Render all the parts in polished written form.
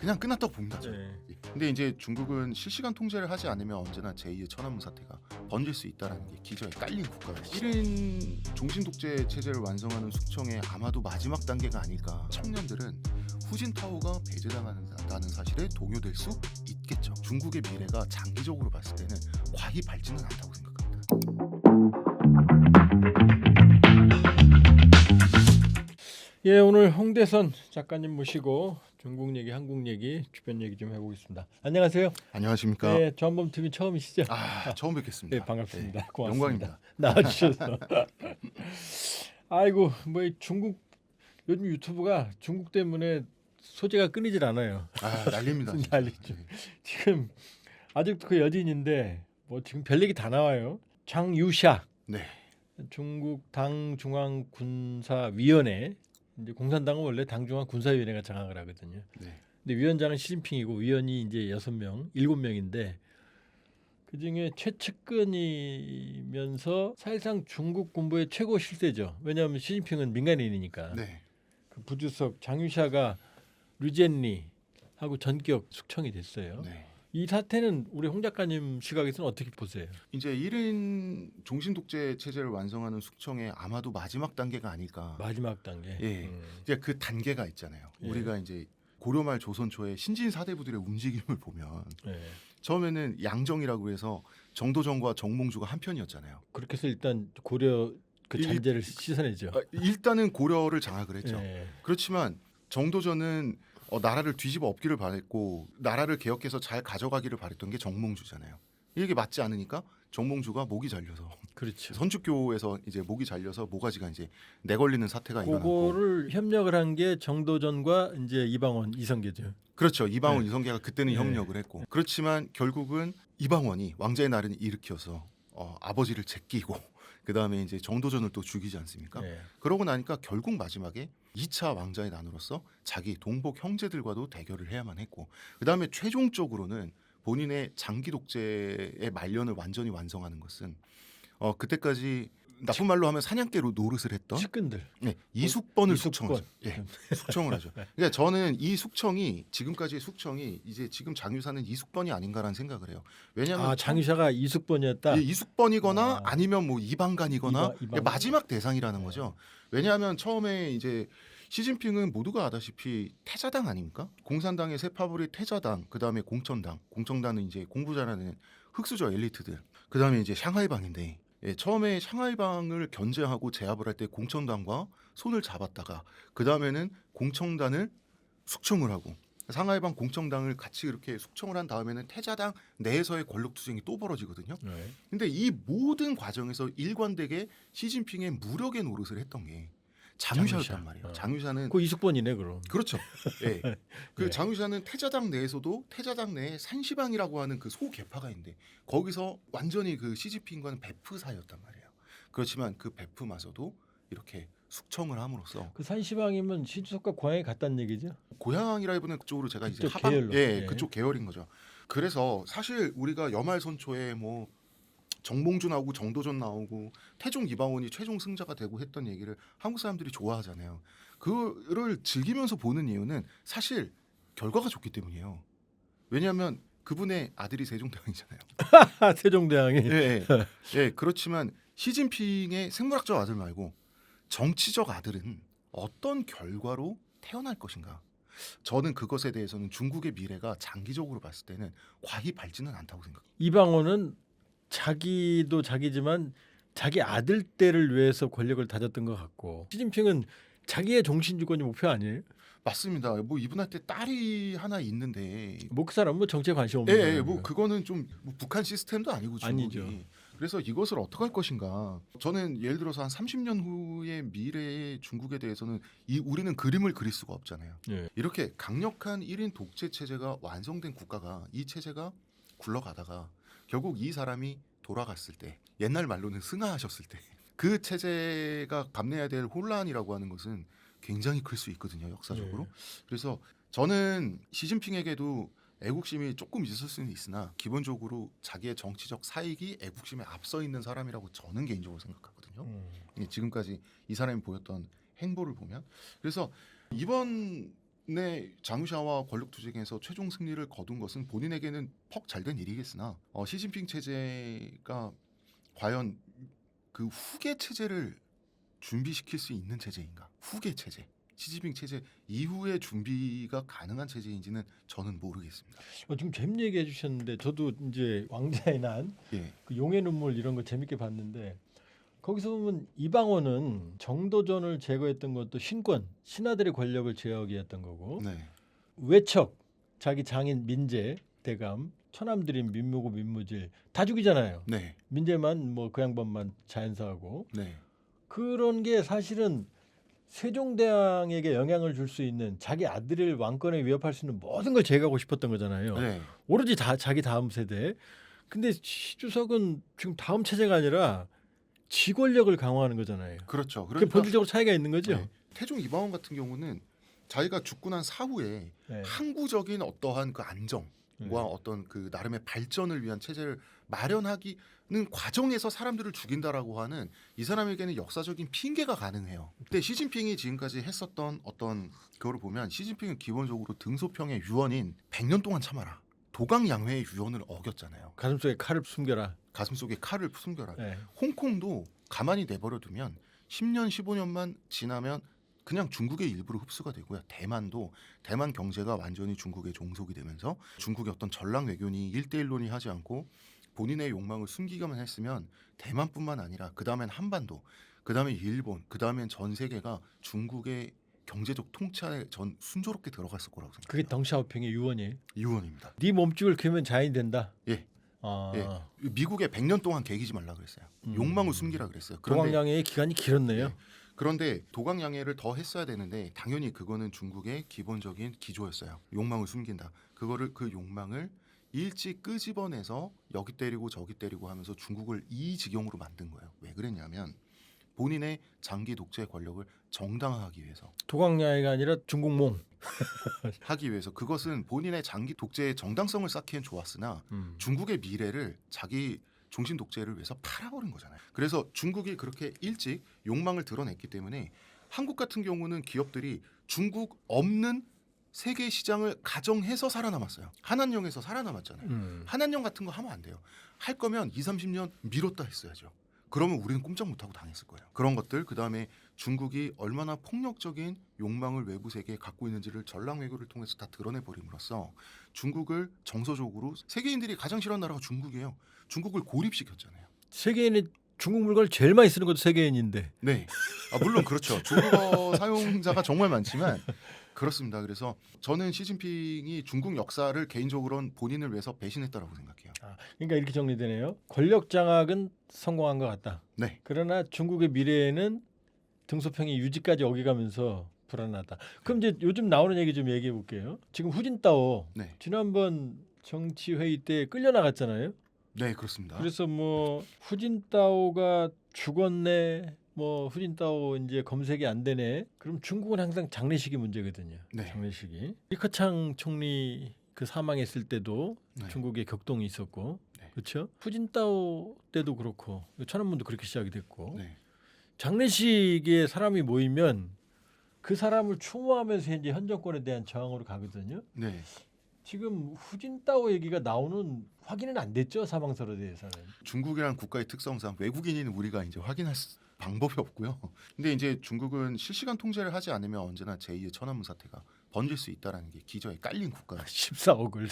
그냥 끝났다고 봅니다. 네. 근데 이제 중국은 실시간 통제를 하지 않으면 언제나 제2의 천안문 사태가 번질 수 있다는 게 기저에 깔린 국가예요. 1인 종신 독재 체제를 완성하는 숙청의 아마도 마지막 단계가 아닐까. 청년들은 후진타오가 배제당한다는 사실에 동요될 수 있겠죠. 중국의 미래가 장기적으로 봤을 때는 과히 밝지는 않다고 생각합니다. 예, 오늘 홍대선 작가님 모시고 중국 얘기, 한국 얘기, 주변 얘기 좀 해보겠습니다. 안녕하세요. 안녕하십니까. 네, 저한번 TV 처음이시죠? 처음 뵙겠습니다. 네, 반갑습니다. 네, 고맙습니다. 영광입니다. 나와주셔서. 아이고, 뭐 이 중국 요즘 유튜브가 중국 때문에 소재가 끊이질 않아요. 난립니다. 진짜. 난리죠. 지금 아직도 그 여진인데 뭐 지금 별 얘기 다 나와요. 장유샤, 네. 중국 당중앙군사위원회. 이제 공산당은 원래 당중앙군사위원회가 장악을 하거든요. 네. 근데 위원장은 시진핑이고 위원이 이제 6명, 7명인데 그 중에 최측근이면서 사실상 중국 군부의 최고 실세죠. 왜냐하면 시진핑은 민간인이니까. 네. 그 부주석 장유샤가 류젠리하고 전격 숙청이 됐어요. 네. 이 사태는 우리 홍 작가님 시각에서는 어떻게 보세요? 이제 1인 종신 독재 체제를 완성하는 숙청의 아마도 마지막 단계가 아닐까. 마지막 단계. 예. 이제 그 단계가 있잖아요. 예. 우리가 이제 고려말 조선 초의 신진 사대부들의 움직임을 보면 예. 처음에는 양정이라고 해서 정도전과 정몽주가 한 편이었잖아요. 그렇게 해서 일단 고려 그 잔재를 씻어내죠. 일단은 고려를 장악을 했죠. 예. 그렇지만 정도전은 나라를 뒤집어 엎기를 바랬고 나라를 개혁해서 잘 가져가기를 바랬던 게 정몽주잖아요. 이게 맞지 않으니까 정몽주가 목이 잘려서 그렇죠. 선축교에서 이제 목이 잘려서 모가지가 이제 내걸리는 사태가 일어났고 그거를 협력을 한 게 정도전과 이제 이방원 이성계죠. 그렇죠. 이방원 네. 이성계가 그때는 네. 협력을 했고 그렇지만 결국은 이방원이 왕자의 날을 일으켜서 아버지를 제끼고 그 다음에 이제 정도전을 또 죽이지 않습니까? 네. 그러고 나니까 결국 마지막에 2차 왕자의 난으로서 자기 동복 형제들과도 대결을 해야만 했고 그 다음에 최종적으로는 본인의 장기 독재의 말년을 완전히 완성하는 것은 그때까지 나쁜 말로 하면 사냥개로 노릇을 했던 측근들. 이숙번을 이숙번. 숙청하죠. 예, 숙청을 하죠. 그러니까 저는 이 숙청이 지금까지의 숙청이 이제 지금 장유사는 이숙번이 아닌가라는 생각을 해요. 왜냐하면 장유샤가 이숙번이었다. 이숙번이거나 아니면 뭐 이방간이거나 이방간. 마지막 대상이라는 거죠. 왜냐하면 처음에 이제 시진핑은 모두가 아다시피 태자당 아닙니까? 공산당의 세파벌이 태자당, 그 다음에 공천당, 공청당은 이제 공부 잘하는 흑수저 엘리트들, 그 다음에 이제 샹하이방인데 처음에 샹하이방을 견제하고 제압을 할 때 공천당과 손을 잡았다가 그 다음에는 공청단을 숙청을 하고 상하이방 공청당을 같이 이렇게 숙청을 한 다음에는 태자당 내에서의 권력투쟁이 또 벌어지거든요. 네. 근데 이 모든 과정에서 일관되게 시진핑의 무력의 노릇을 했던 게 장유샤였단 말이에요. 장유샤는 그 이숙번이네 그럼. 그렇죠. 예. 그 네. 장유샤는 태자당 내에서도 태자당 내에 산시방이라고 하는 그 소개파가 있는데 거기서 완전히 그 시진핑과는 베프 사이였단 말이에요. 그렇지만 그 베프마저도 이렇게 숙청을 함으로써 그 산시방이면 시주석과 고향에 갔다는 얘기죠. 고향이라기보다는 그쪽으로 제가 이제 그쪽 계열로. 예. 그쪽 계열인 거죠. 그래서 사실 우리가 여말선초에 뭐 정몽주 나오고 정도전 나오고 태종 이방원이 최종 승자가 되고 했던 얘기를 한국 사람들이 좋아하잖아요. 그를 즐기면서 보는 이유는 사실 결과가 좋기 때문이에요. 왜냐하면 그분의 아들이 세종대왕이잖아요. 세종대왕이. 예, 그렇지만 시진핑의 생물학적 아들 말고 정치적 아들은 어떤 결과로 태어날 것인가? 저는 그것에 대해서는 중국의 미래가 장기적으로 봤을 때는 과히 밝지는 않다고 생각합니다. 이방원은 자기도 자기지만 자기 아들 때를 위해서 권력을 다졌던 것 같고 시진핑은 자기의 종신주권이 목표 아니에요? 맞습니다. 뭐 이분한테 딸이 하나 있는데 뭐 그 사람 뭐 정치에 관심 없는 사람이에요. 뭐 그거는 좀 뭐 북한 시스템도 아니고 중국이. 아니죠. 그래서 이것을 어떻게 할 것인가. 저는 예를 들어서 한 30년 후의 미래의 중국에 대해서는 우리는 그림을 그릴 수가 없잖아요. 예. 이렇게 강력한 1인 독재 체제가 완성된 국가가 이 체제가 굴러가다가 결국 이 사람이 돌아갔을 때 옛날 말로는 승하하셨을 때 그 체제가 감내해야 될 혼란이라고 하는 것은 굉장히 클 수 있거든요. 역사적으로. 예. 그래서 저는 시진핑에게도 애국심이 조금 있을 수는 있으나 기본적으로 자기의 정치적 사익이 애국심에 앞서 있는 사람이라고 저는 개인적으로 생각하거든요. 지금까지 이 사람이 보였던 행보를 보면 그래서 이번 이번에 장유샤와 권력 투쟁에서 최종 승리를 거둔 것은 본인에게는 퍽 잘된 일이겠으나 시진핑 체제가 과연 그 후계 체제를 준비시킬 수 있는 체제인가? 후계 체제. 시진핑 체제 이후에 준비가 가능한 체제인지는 저는 모르겠습니다. 좀 재밌는 얘기 해주셨는데 저도 이제 왕자의 난, 예, 그 용의 눈물 이런 거 재밌게 봤는데 거기서 보면 이방원은 정도전을 제거했던 것도 신권, 신하들의 권력을 제어하기였던 거고 네, 외척, 자기 장인 민재, 대감, 처남들인 민무고 민무질 다 죽이잖아요. 네, 민재만 뭐 그 양반만 자연사하고 네, 그런 게 사실은 세종대왕에게 영향을 줄 수 있는 자기 아들을 왕권에 위협할 수 있는 모든 걸 제거하고 싶었던 거잖아요. 네, 오로지 다 자기 다음 세대. 근데 시주석은 지금 다음 체제가 아니라 지권력을 강화하는 거잖아요. 그렇죠. 그게 그러니까 본질적으로 차이가 있는 거죠. 네, 태종 이방원 같은 경우는 자기가 죽고 난 사후에 네. 항구적인 어떠한 그 안정과 어떤 그 나름의 발전을 위한 체제를 마련하기는 과정에서 사람들을 죽인다라고 하는 이 사람에게는 역사적인 핑계가 가능해요. 근데 시진핑이 지금까지 했었던 어떤 그거를 보면 시진핑은 기본적으로 등소평의 유언인 100년 동안 참아라. 도강양회의 유언을 어겼잖아요. 가슴속에 칼을 숨겨라. 가슴속에 칼을 숨겨라. 네. 홍콩도 가만히 내버려 두면 10년 15년만 지나면 그냥 중국의 일부로 흡수가 되고요. 대만도 대만 경제가 완전히 중국의 종속이 되면서 중국의 어떤 전략 외교니 1대1론이 하지 않고 본인의 욕망을 숨기기만 했으면 대만뿐만 아니라 그 다음엔 한반도, 그 다음에 일본, 그 다음엔 전 세계가 중국의 경제적 통치에 전 순조롭게 들어갔을 거라고 생각해요. 그게 덩샤오핑의 유언이에요. 유언입니다. 네 몸집을 키우면 자연이 된다. 예. 아, 예. 미국에 100년 동안 개기지 말라 그랬어요. 욕망을 숨기라 그랬어요. 동학양의 기간이 길었네요. 네. 그런데 도강양해를 더 했어야 되는데 당연히 그거는 중국의 기본적인 기조였어요. 욕망을 숨긴다. 그 욕망을 일찍 끄집어내서 여기 때리고 저기 때리고 하면서 중국을 이 지경으로 만든 거예요. 왜 그랬냐면 본인의 장기 독재 권력을 정당화하기 위해서. 도광야가 아니라 중국몽. 하기 위해서 그것은 본인의 장기 독재의 정당성을 쌓기엔 좋았으나 중국의 미래를 자기 종신 독재를 위해서 팔아버린 거잖아요. 그래서 중국이 그렇게 일찍 욕망을 드러냈기 때문에 한국 같은 경우는 기업들이 중국 없는 세계 시장을 가정해서 살아남았어요. 한한령에서 살아남았잖아요. 한한령 같은 거 하면 안 돼요. 할 거면 2, 30년 미뤘다 했어야죠. 그러면 우리는 꼼짝 못하고 당했을 거예요. 그런 것들, 그다음에 중국이 얼마나 폭력적인 욕망을 외부 세계에 갖고 있는지를 전략 외교를 통해서 다 드러내버림으로써 중국을 정서적으로 세계인들이 가장 싫어하는 나라가 중국이에요. 중국을 고립시켰잖아요. 세계인이 중국 물건을 제일 많이 쓰는 것도 세계인인데. 네, 물론 그렇죠. 중국어 사용자가 정말 많지만 그렇습니다. 그래서 저는 시진핑이 중국 역사를 개인적으로는 본인을 위해서 배신했다라고 생각해요. 그러니까 이렇게 정리되네요. 권력 장악은 성공한 것 같다. 네, 그러나 중국의 미래에는 등소평의 유지까지 어겨가면서 불안하다. 그럼 이제 요즘 나오는 얘기 좀 얘기해 볼게요. 지금 후진타오 네, 지난번 정치 회의 때 끌려 나갔잖아요. 네, 그렇습니다. 그래서 뭐 후진타오가 죽었네. 뭐 후진타오 이제 검색이 안 되네. 그럼 중국은 항상 장례식이 문제거든요. 네. 장례식이. 리커창 총리 그 사망했을 때도 네. 중국에 격동이 있었고, 네. 그렇죠? 후진타오 때도 그렇고, 천안문도 그렇게 시작이 됐고, 네, 장례식에 사람이 모이면 그 사람을 추모하면서 이제 현 정권에 대한 저항으로 가거든요. 네. 지금 후진타오 얘기가 나오는 확인은 안 됐죠, 사망설에 대해서는. 중국이란 국가의 특성상 외국인인 우리가 이제 확인할 방법이 없고요. 근데 이제 중국은 실시간 통제를 하지 않으면 언제나 제2의 천안문 사태가 번질 수 있다라는 게 기저에 깔린 국가. 14억을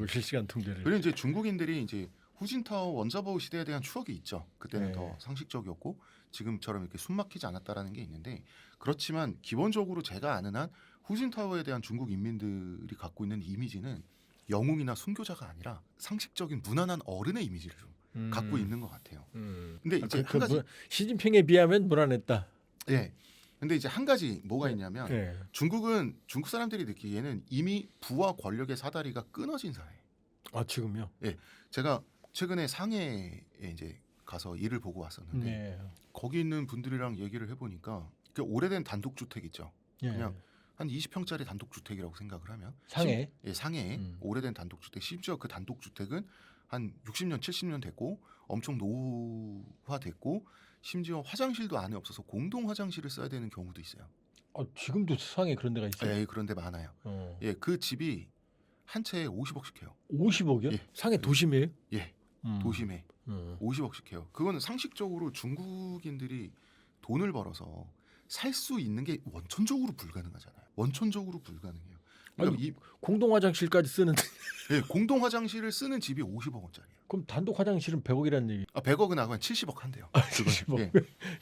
실시간 통제를. 그리고 이제 중국인들이 이제 후진타오 원자버우 시대에 대한 추억이 있죠. 그때는 네. 더 상식적이었고 지금처럼 이렇게 숨막히지 않았다라는 게 있는데 그렇지만 기본적으로 제가 아는 한 후진타오에 대한 중국 인민들이 갖고 있는 이미지는 영웅이나 순교자가 아니라 상식적인 무난한 어른의 이미지를 좀 갖고 있는 것 같아요. 근데 이제 한 가지 시진핑에 비하면 무난했다. 예. 근데 이제 한 가지 뭐가 있냐면 네. 중국은 중국 사람들이 느끼기에는 이미 부와 권력의 사다리가 끊어진 사회. 아 지금요? 제가 최근에 상해에 이제 가서 일을 보고 왔었는데 네. 거기 있는 분들이랑 얘기를 해보니까 그 오래된 단독주택 있죠. 예. 그냥 한 20평짜리 단독주택이라고 생각을 하면 상해? 상해에 오래된 단독주택 심지어 그 단독주택은 한 60년 70년 됐고 엄청 노후화됐고 심지어 화장실도 안에 없어서 공동 화장실을 써야 되는 경우도 있어요. 지금도 세상에 그런 데가 있어요. 예, 그런데 많아요. 예, 그 집이 한 채에 50억씩 해요. 50억이요? 예. 상해 도심이에요? 예, 도심에 50억씩 해요. 그거는 상식적으로 중국인들이 돈을 벌어서 살 수 있는 게 원천적으로 불가능하잖아요. 원천적으로 불가능해요. 그러니까 아니, 공동 화장실까지 쓰는데 예, 공동 화장실을 쓰는 집이 50억 원짜리예요. 그럼 단독 화장실은 100억이라는 얘기. 100억은 나고 한 70억 한대요. 70억. 예.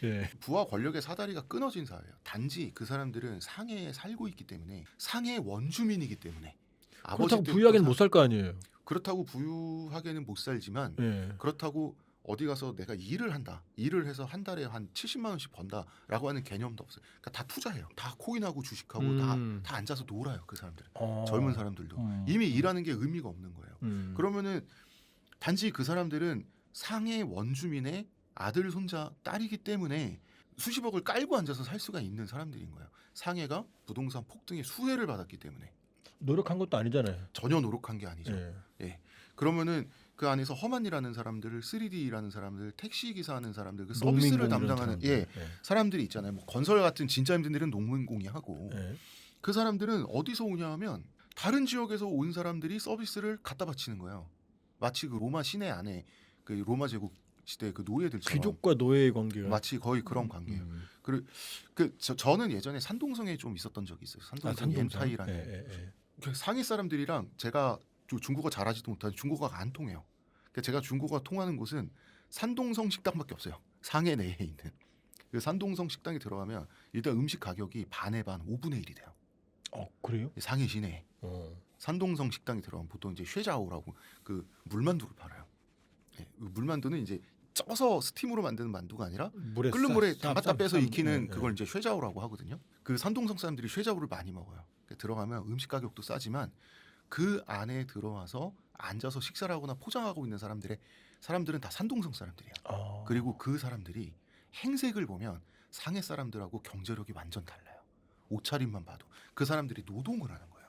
예. 부와 권력의 사다리가 끊어진 사회예요. 단지 그 사람들은 상해에 살고 있기 때문에 상해 원주민이기 때문에 그렇다고 때부터 부유하게는 못 살 거 아니에요. 그렇다고 부유하게는 못 살지만 예. 그렇다고 어디 가서 내가 일을 한다. 일을 해서 한 달에 한 70만 원씩 번다라고 하는 개념도 없어요. 그러니까 다 투자해요. 다 코인하고 주식하고 다 앉아서 놀아요. 그 사람들은. 젊은 사람들도. 이미 일하는 게 의미가 없는 거예요. 그러면은 단지 그 사람들은 상해 원주민의 아들, 손자, 딸이기 때문에 수십억을 깔고 앉아서 살 수가 있는 사람들인 거예요. 상해가 부동산 폭등의 수혜를 받았기 때문에. 노력한 것도 아니잖아요. 전혀 노력한 게 아니죠. 예. 예. 그러면은 그 안에서 험한 일하는 사람들, 3D라는 사람들, 택시 기사하는 사람들, 그 서비스를 담당하는 사람들이 있잖아요. 뭐 건설 같은 진짜 힘든 일은 농민공이하고 그 사람들은 어디서 오냐 하면 다른 지역에서 온 사람들이 서비스를 갖다 바치는 거예요. 마치 그 로마 시내 안에 그 로마 제국 시대 그 노예들처럼 귀족과 노예의 관계가 마치 거의 그런 관계예요. 저는 예전에 산동성에 좀 있었던 적이 있어요. 산동성 엔타이라는 상해 사람들이랑 제가 중국어 잘하지도 못하는 중국어가 안 통해요. 그러니까 제가 중국어가 통하는 곳은 산동성 식당밖에 없어요. 상해 내에 있는 그 산동성 식당에 들어가면 일단 음식 가격이 반에 반 5분의 1이 돼요. 그래요? 상해 시내 산동성 식당에 들어가면 보통 이제 쉐자오라고 그 물만두를 팔아요. 예, 그 물만두는 이제 쪄서 스팀으로 만드는 만두가 아니라 끓는 물에 담갔다 빼서 익히는 그걸 이제 쉐자오라고 하거든요. 그 산동성 사람들이 쉐자오를 많이 먹어요. 들어가면 음식 가격도 싸지만 그 안에 들어와서 앉아서 식사를 하거나 포장하고 있는 사람들은 다 산동성 사람들이야. 그리고 그 사람들이 행색을 보면 상해 사람들하고 경제력이 완전 달라요. 옷차림만 봐도 그 사람들이 노동을 하는 거예요.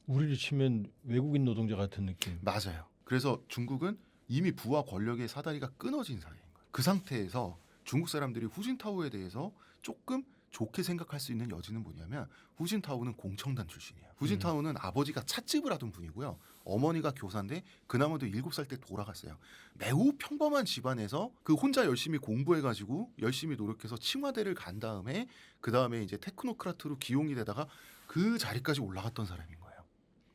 우리를 치면 외국인 노동자 같은 느낌. 맞아요. 그래서 중국은 이미 부와 권력의 사다리가 끊어진 사회인 거예요. 그 상태에서 중국 사람들이 후진타오에 대해서 조금 좋게 생각할 수 있는 여지는 뭐냐면 후진타오는 공청단 출신이에요. 후진타오는 아버지가 찻집을 하던 분이고요. 어머니가 교사인데 그나마도 7살 때 돌아갔어요. 매우 평범한 집안에서 그 혼자 열심히 공부해가지고 열심히 노력해서 칭화대를 간 다음에 그 다음에 이제 테크노크라트로 기용이 되다가 그 자리까지 올라갔던 사람인 거예요.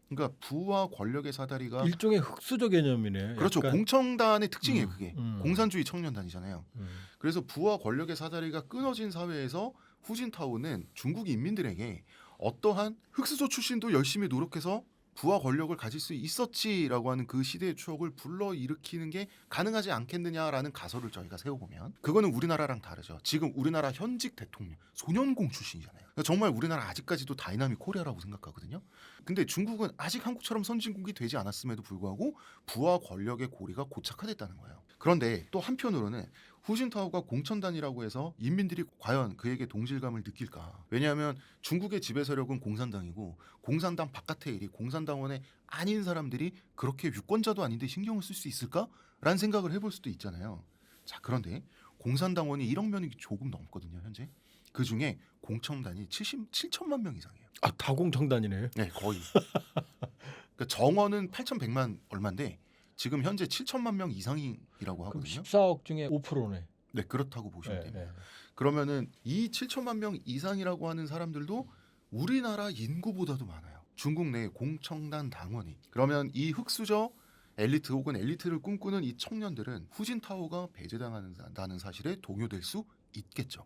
그러니까 부와 권력의 사다리가 일종의 흑수저 개념이네. 그렇죠. 약간. 공청단의 특징이에요. 그게 공산주의 청년단이잖아요. 그래서 부와 권력의 사다리가 끊어진 사회에서 후진타오는 중국 인민들에게 어떠한 흑수저 출신도 열심히 노력해서 부와 권력을 가질 수 있었지라고 하는 그 시대의 추억을 불러일으키는 게 가능하지 않겠느냐라는 가설을 저희가 세워보면 그거는 우리나라랑 다르죠. 지금 우리나라 현직 대통령 소년공 출신이잖아요. 그러니까 정말 우리나라 아직까지도 다이나믹 코리아라고 생각하거든요. 근데 중국은 아직 한국처럼 선진국이 되지 않았음에도 불구하고 부와 권력의 고리가 고착화됐다는 거예요. 그런데 또 한편으로는 후진타오가 공천단이라고 해서 인민들이 과연 그에게 동질감을 느낄까? 왜냐하면 중국의 지배 세력은 공산당이고 공산당 바깥의 일이 공산당원의 아닌 사람들이 그렇게 유권자도 아닌데 신경을 쓸 수 있을까?라는 생각을 해볼 수도 있잖아요. 자, 그런데 공산당원이 1억 명이 조금 넘거든요, 현재. 그 중에 공청단이 7천만 명 이상이에요. 다 공청단이네. 네, 거의. 그러니까 정원은 8,100만 얼마인데 지금 현재 7천만 명 이상이라고 하거든요. 14억 중에 5%네. 네, 그렇다고 보시면 됩니다. 그러면은 이 7천만 명 이상이라고 하는 사람들도 우리나라 인구보다도 많아요. 중국 내 공청단 당원이. 그러면 이 흑수저 엘리트 혹은 엘리트를 꿈꾸는 이 청년들은 후진타오가 배제당한다는 사실에 동요될 수 있겠죠.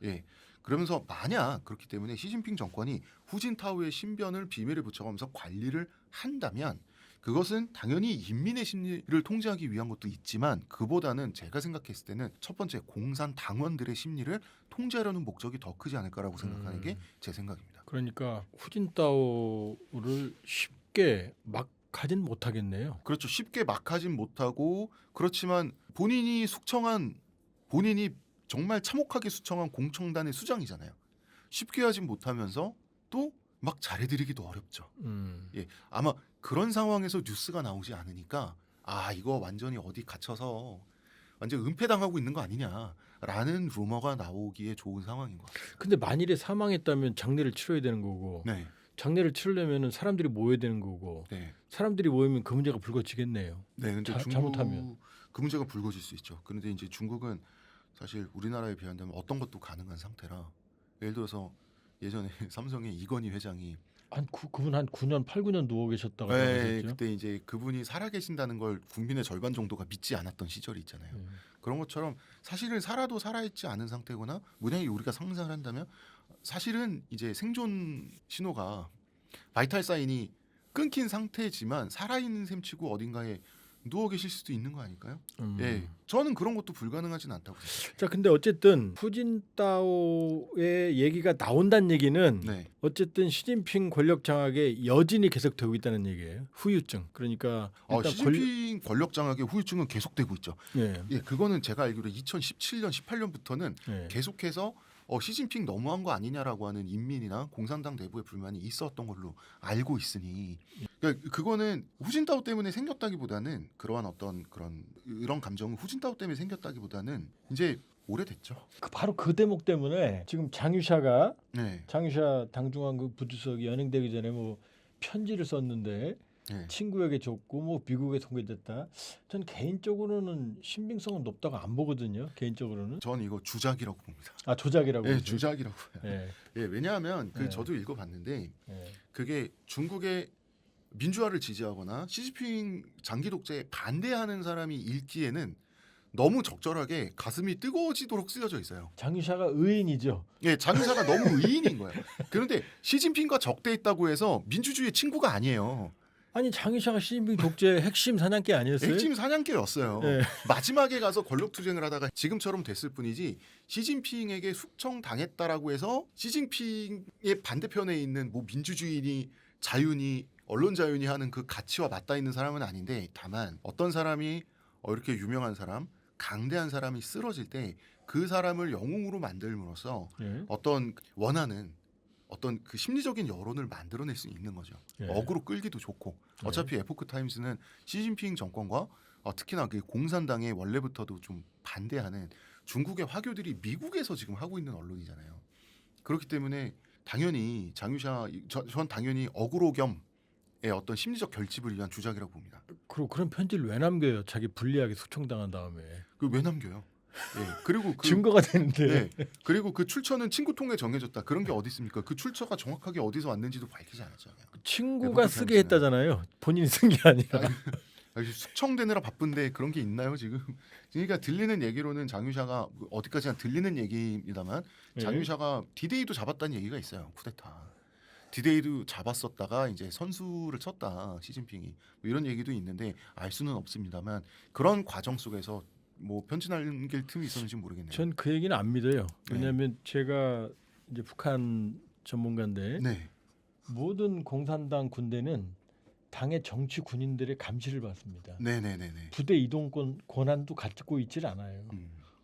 예. 그러면서 만약 그렇기 때문에 시진핑 정권이 후진타오의 신변을 비밀에 붙여가면서 관리를 한다면 그것은 당연히 인민의 심리를 통제하기 위한 것도 있지만 그보다는 제가 생각했을 때는 첫 번째 공산당원들의 심리를 통제하려는 목적이 더 크지 않을까라고 생각하는 게 제 생각입니다. 그러니까 후진타오를 쉽게 막 하진 못하겠네요. 그렇죠. 쉽게 막 하진 못하고 그렇지만 본인이 정말 참혹하게 수청한 공청단의 수장이잖아요. 쉽게 하진 못하면서 또 막 잘해드리기도 어렵죠. 예, 아마 그런 상황에서 뉴스가 나오지 않으니까 이거 완전히 어디 갇혀서 완전 은폐당하고 있는 거 아니냐라는 라는 루머가 나오기에 좋은 상황인 것 같아요. 근데 만일에 사망했다면 장례를 치러야 되는 거고 네, 장례를 치르려면 사람들이 모여야 되는 거고 네, 사람들이 모이면 그 문제가 불거지겠네요. 네. 근데 중국 잘못하면. 그 문제가 불거질 수 있죠. 그런데 이제 중국은 사실 우리나라에 비한다면 어떤 것도 가능한 상태라. 예를 들어서 예전에 삼성의 이건희 회장이 그분 한 9년, 8, 9년 누워 계셨다고 네, 그러셨죠. 그때 이제 그분이 살아계신다는 걸 국민의 절반 정도가 믿지 않았던 시절이 있잖아요. 그런 것처럼 사실은 살아도 살아있지 않은 상태거나 만약에 우리가 상상을 한다면 사실은 이제 생존 신호가 바이탈 사인이 끊긴 상태지만 살아있는 셈치고 어딘가에 누워 계실 수도 있는 거 아닐까요? 예, 저는 그런 것도 불가능하진 않다고 생각해요. 자, 근데 어쨌든 후진타오의 얘기가 나온다는 얘기는 네, 어쨌든 시진핑 권력 장악의 여진이 계속되고 있다는 얘기예요. 후유증. 그러니까 일단 시진핑 권력 장악의 후유증은 계속되고 있죠. 예. 예, 그거는 제가 알기로 2017년, 18년부터는 예. 계속해서 시진핑 너무한 거 아니냐라고 하는 인민이나 공산당 내부의 불만이 있었던 걸로 알고 있으니 그러니까 그거는 후진타오 때문에 생겼다기보다는 그러한 어떤 이런 감정은 후진타오 때문에 생겼다기보다는 이제 오래됐죠. 바로 그 대목 때문에 지금 장유샤가 네, 장유샤 당중앙 그 부주석이 연행되기 전에 뭐 편지를 썼는데 네. 친구에게 줬고 뭐 미국에 소개됐다. 전 개인적으로는 신빙성은 높다고 안 보거든요. 개인적으로는. 전 이거 주작이라고 봅니다. 아, 조작이라고. 예, 그러죠? 주작이라고 해요. 예. 예, 왜냐하면 네. 저도 읽어봤는데 예. 그게 중국의 민주화를 지지하거나 시진핑 장기 독재에 반대하는 사람이 읽기에는 너무 적절하게 가슴이 뜨거워지도록 쓰여져 있어요. 장유샤가 의인이죠. 예, 장유사가 너무 의인인 거예요. 그런데 시진핑과 적대했다고 해서 민주주의의 친구가 아니에요. 아니 장유샤가 시진핑 독재 핵심 사냥개 아니었어요? 핵심 사냥개였어요. 네. 마지막에 가서 권력 투쟁을 하다가 지금처럼 됐을 뿐이지 시진핑에게 숙청당했다라고 해서 시진핑의 반대편에 있는 뭐 민주주의니 자유니 언론 자유니 하는 그 가치와 맞닿아 있는 사람은 아닌데 다만 어떤 사람이 이렇게 유명한 사람, 강대한 사람이 쓰러질 때 그 사람을 영웅으로 만들므로써 예. 어떤 원하는 어떤 그 심리적인 여론을 만들어낼 수 있는 거죠. 예. 어그로 끌기도 좋고 어차피 에포크 타임스는 시진핑 정권과 특히나 그 공산당에 원래부터도 좀 반대하는 중국의 화교들이 미국에서 지금 하고 있는 언론이잖아요. 그렇기 때문에 당연히 장유샤 전 당연히 어그로 겸의 어떤 심리적 결집을 위한 주작이라고 봅니다. 그리고 그런 편지를 왜 남겨요? 자기 불리하게 숙청당한 다음에. 그 왜 남겨요? 예. 그리고 증거가 되는데. 네. 그리고 그 출처는 친구 통해 정해졌다. 그런 게 어디 있습니까? 그 출처가 정확하게 어디서 왔는지도 밝히지 않았잖아요. 친구가 에포크 쓰게 타임스는. 했다잖아요. 본인이 쓴 게 아니라. 숙청되느라 바쁜데 그런 게 있나요 지금? 그러니까 들리는 얘기로는 장유샤가 어디까지나 들리는 얘기입니다만 예. 장유샤가 디데이도 잡았다는 얘기가 있어요. 쿠데타. 디데이도 잡았었다가 이제 선수를 쳤다 시진핑이 뭐 이런 얘기도 있는데 알 수는 없습니다만 그런 과정 속에서 뭐 편지 남길 틈이 있었는지 모르겠네요. 전 그 얘기는 안 믿어요. 왜냐하면 제가 이제 북한 전문가인데 네. 모든 공산당 군대는 당의 정치 군인들의 감시를 받습니다. 네네네네. 부대 이동권 권한도 갖고 있질 않아요.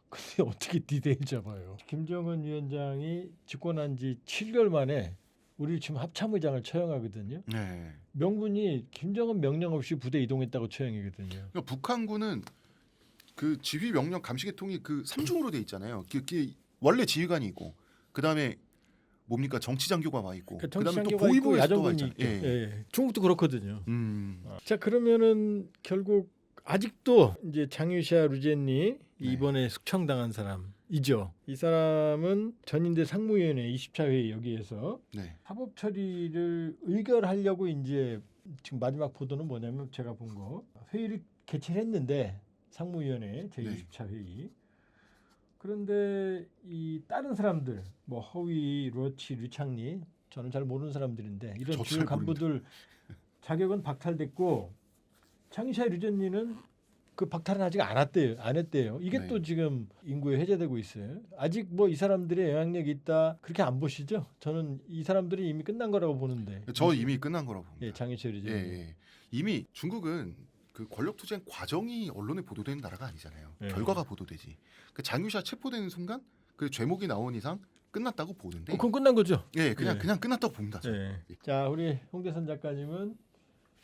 근데 어떻게 디데이를 잡아요? 김정은 위원장이 집권한 지 7개월 만에 우리 지금 합참의장을 처형하거든요. 네. 명분이 김정은 명령 없이 부대 이동했다고 처형이거든요. 그러니까 북한군은 그 지휘 명령 감시 계통이 그 3중으로 돼 있잖아요. 그게 원래 지휘관이 있고 그다음에 뭡니까 정치 장교가 와 있고 그다음에 또 보위부에 야전군이 와 있고. 있잖아요. 예. 중국도 그렇거든요. 음. 자, 그러면은 결국 아직도 이제 장유샤 루젠니 이번에 숙청당한 사람이죠. 이 사람은 전인대 상무위원회 20차 회의 여기에서 네. 사법 처리를 의결하려고 이제 지금 마지막 보도는 뭐냐면 제가 본 거 회의를 개최했는데 상무위원회 제20차 회의. 그런데 이 다른 사람들 뭐 허위, 러치, 류창리 저는 잘 모르는 사람들인데 이런 저도 주요 잘 간부들 자격은 박탈됐고 장유샤 류전니는 그 박탈은 아직 안 했대요. 이게 네. 또 지금 인구에 해제되고 있어요. 아직 뭐 이 사람들의 영향력이 있다 그렇게 안 보시죠? 저는 이 사람들이 이미 끝난 거라고 보는데. 저 이미 끝난 거라고 봅니다. 예, 장유샤 류전니. 예. 이미 중국은 그 권력 투쟁 과정이 언론에 보도되는 나라가 아니잖아요. 예. 결과가 보도되지. 그 장유샤 체포되는 순간 그 죄목이 나온 이상 끝났다고 보는데. 그건 끝난 거죠. 예, 그냥 예. 그냥 끝났다고 봅니다. 저는. 예. 자, 우리 홍대선 작가님은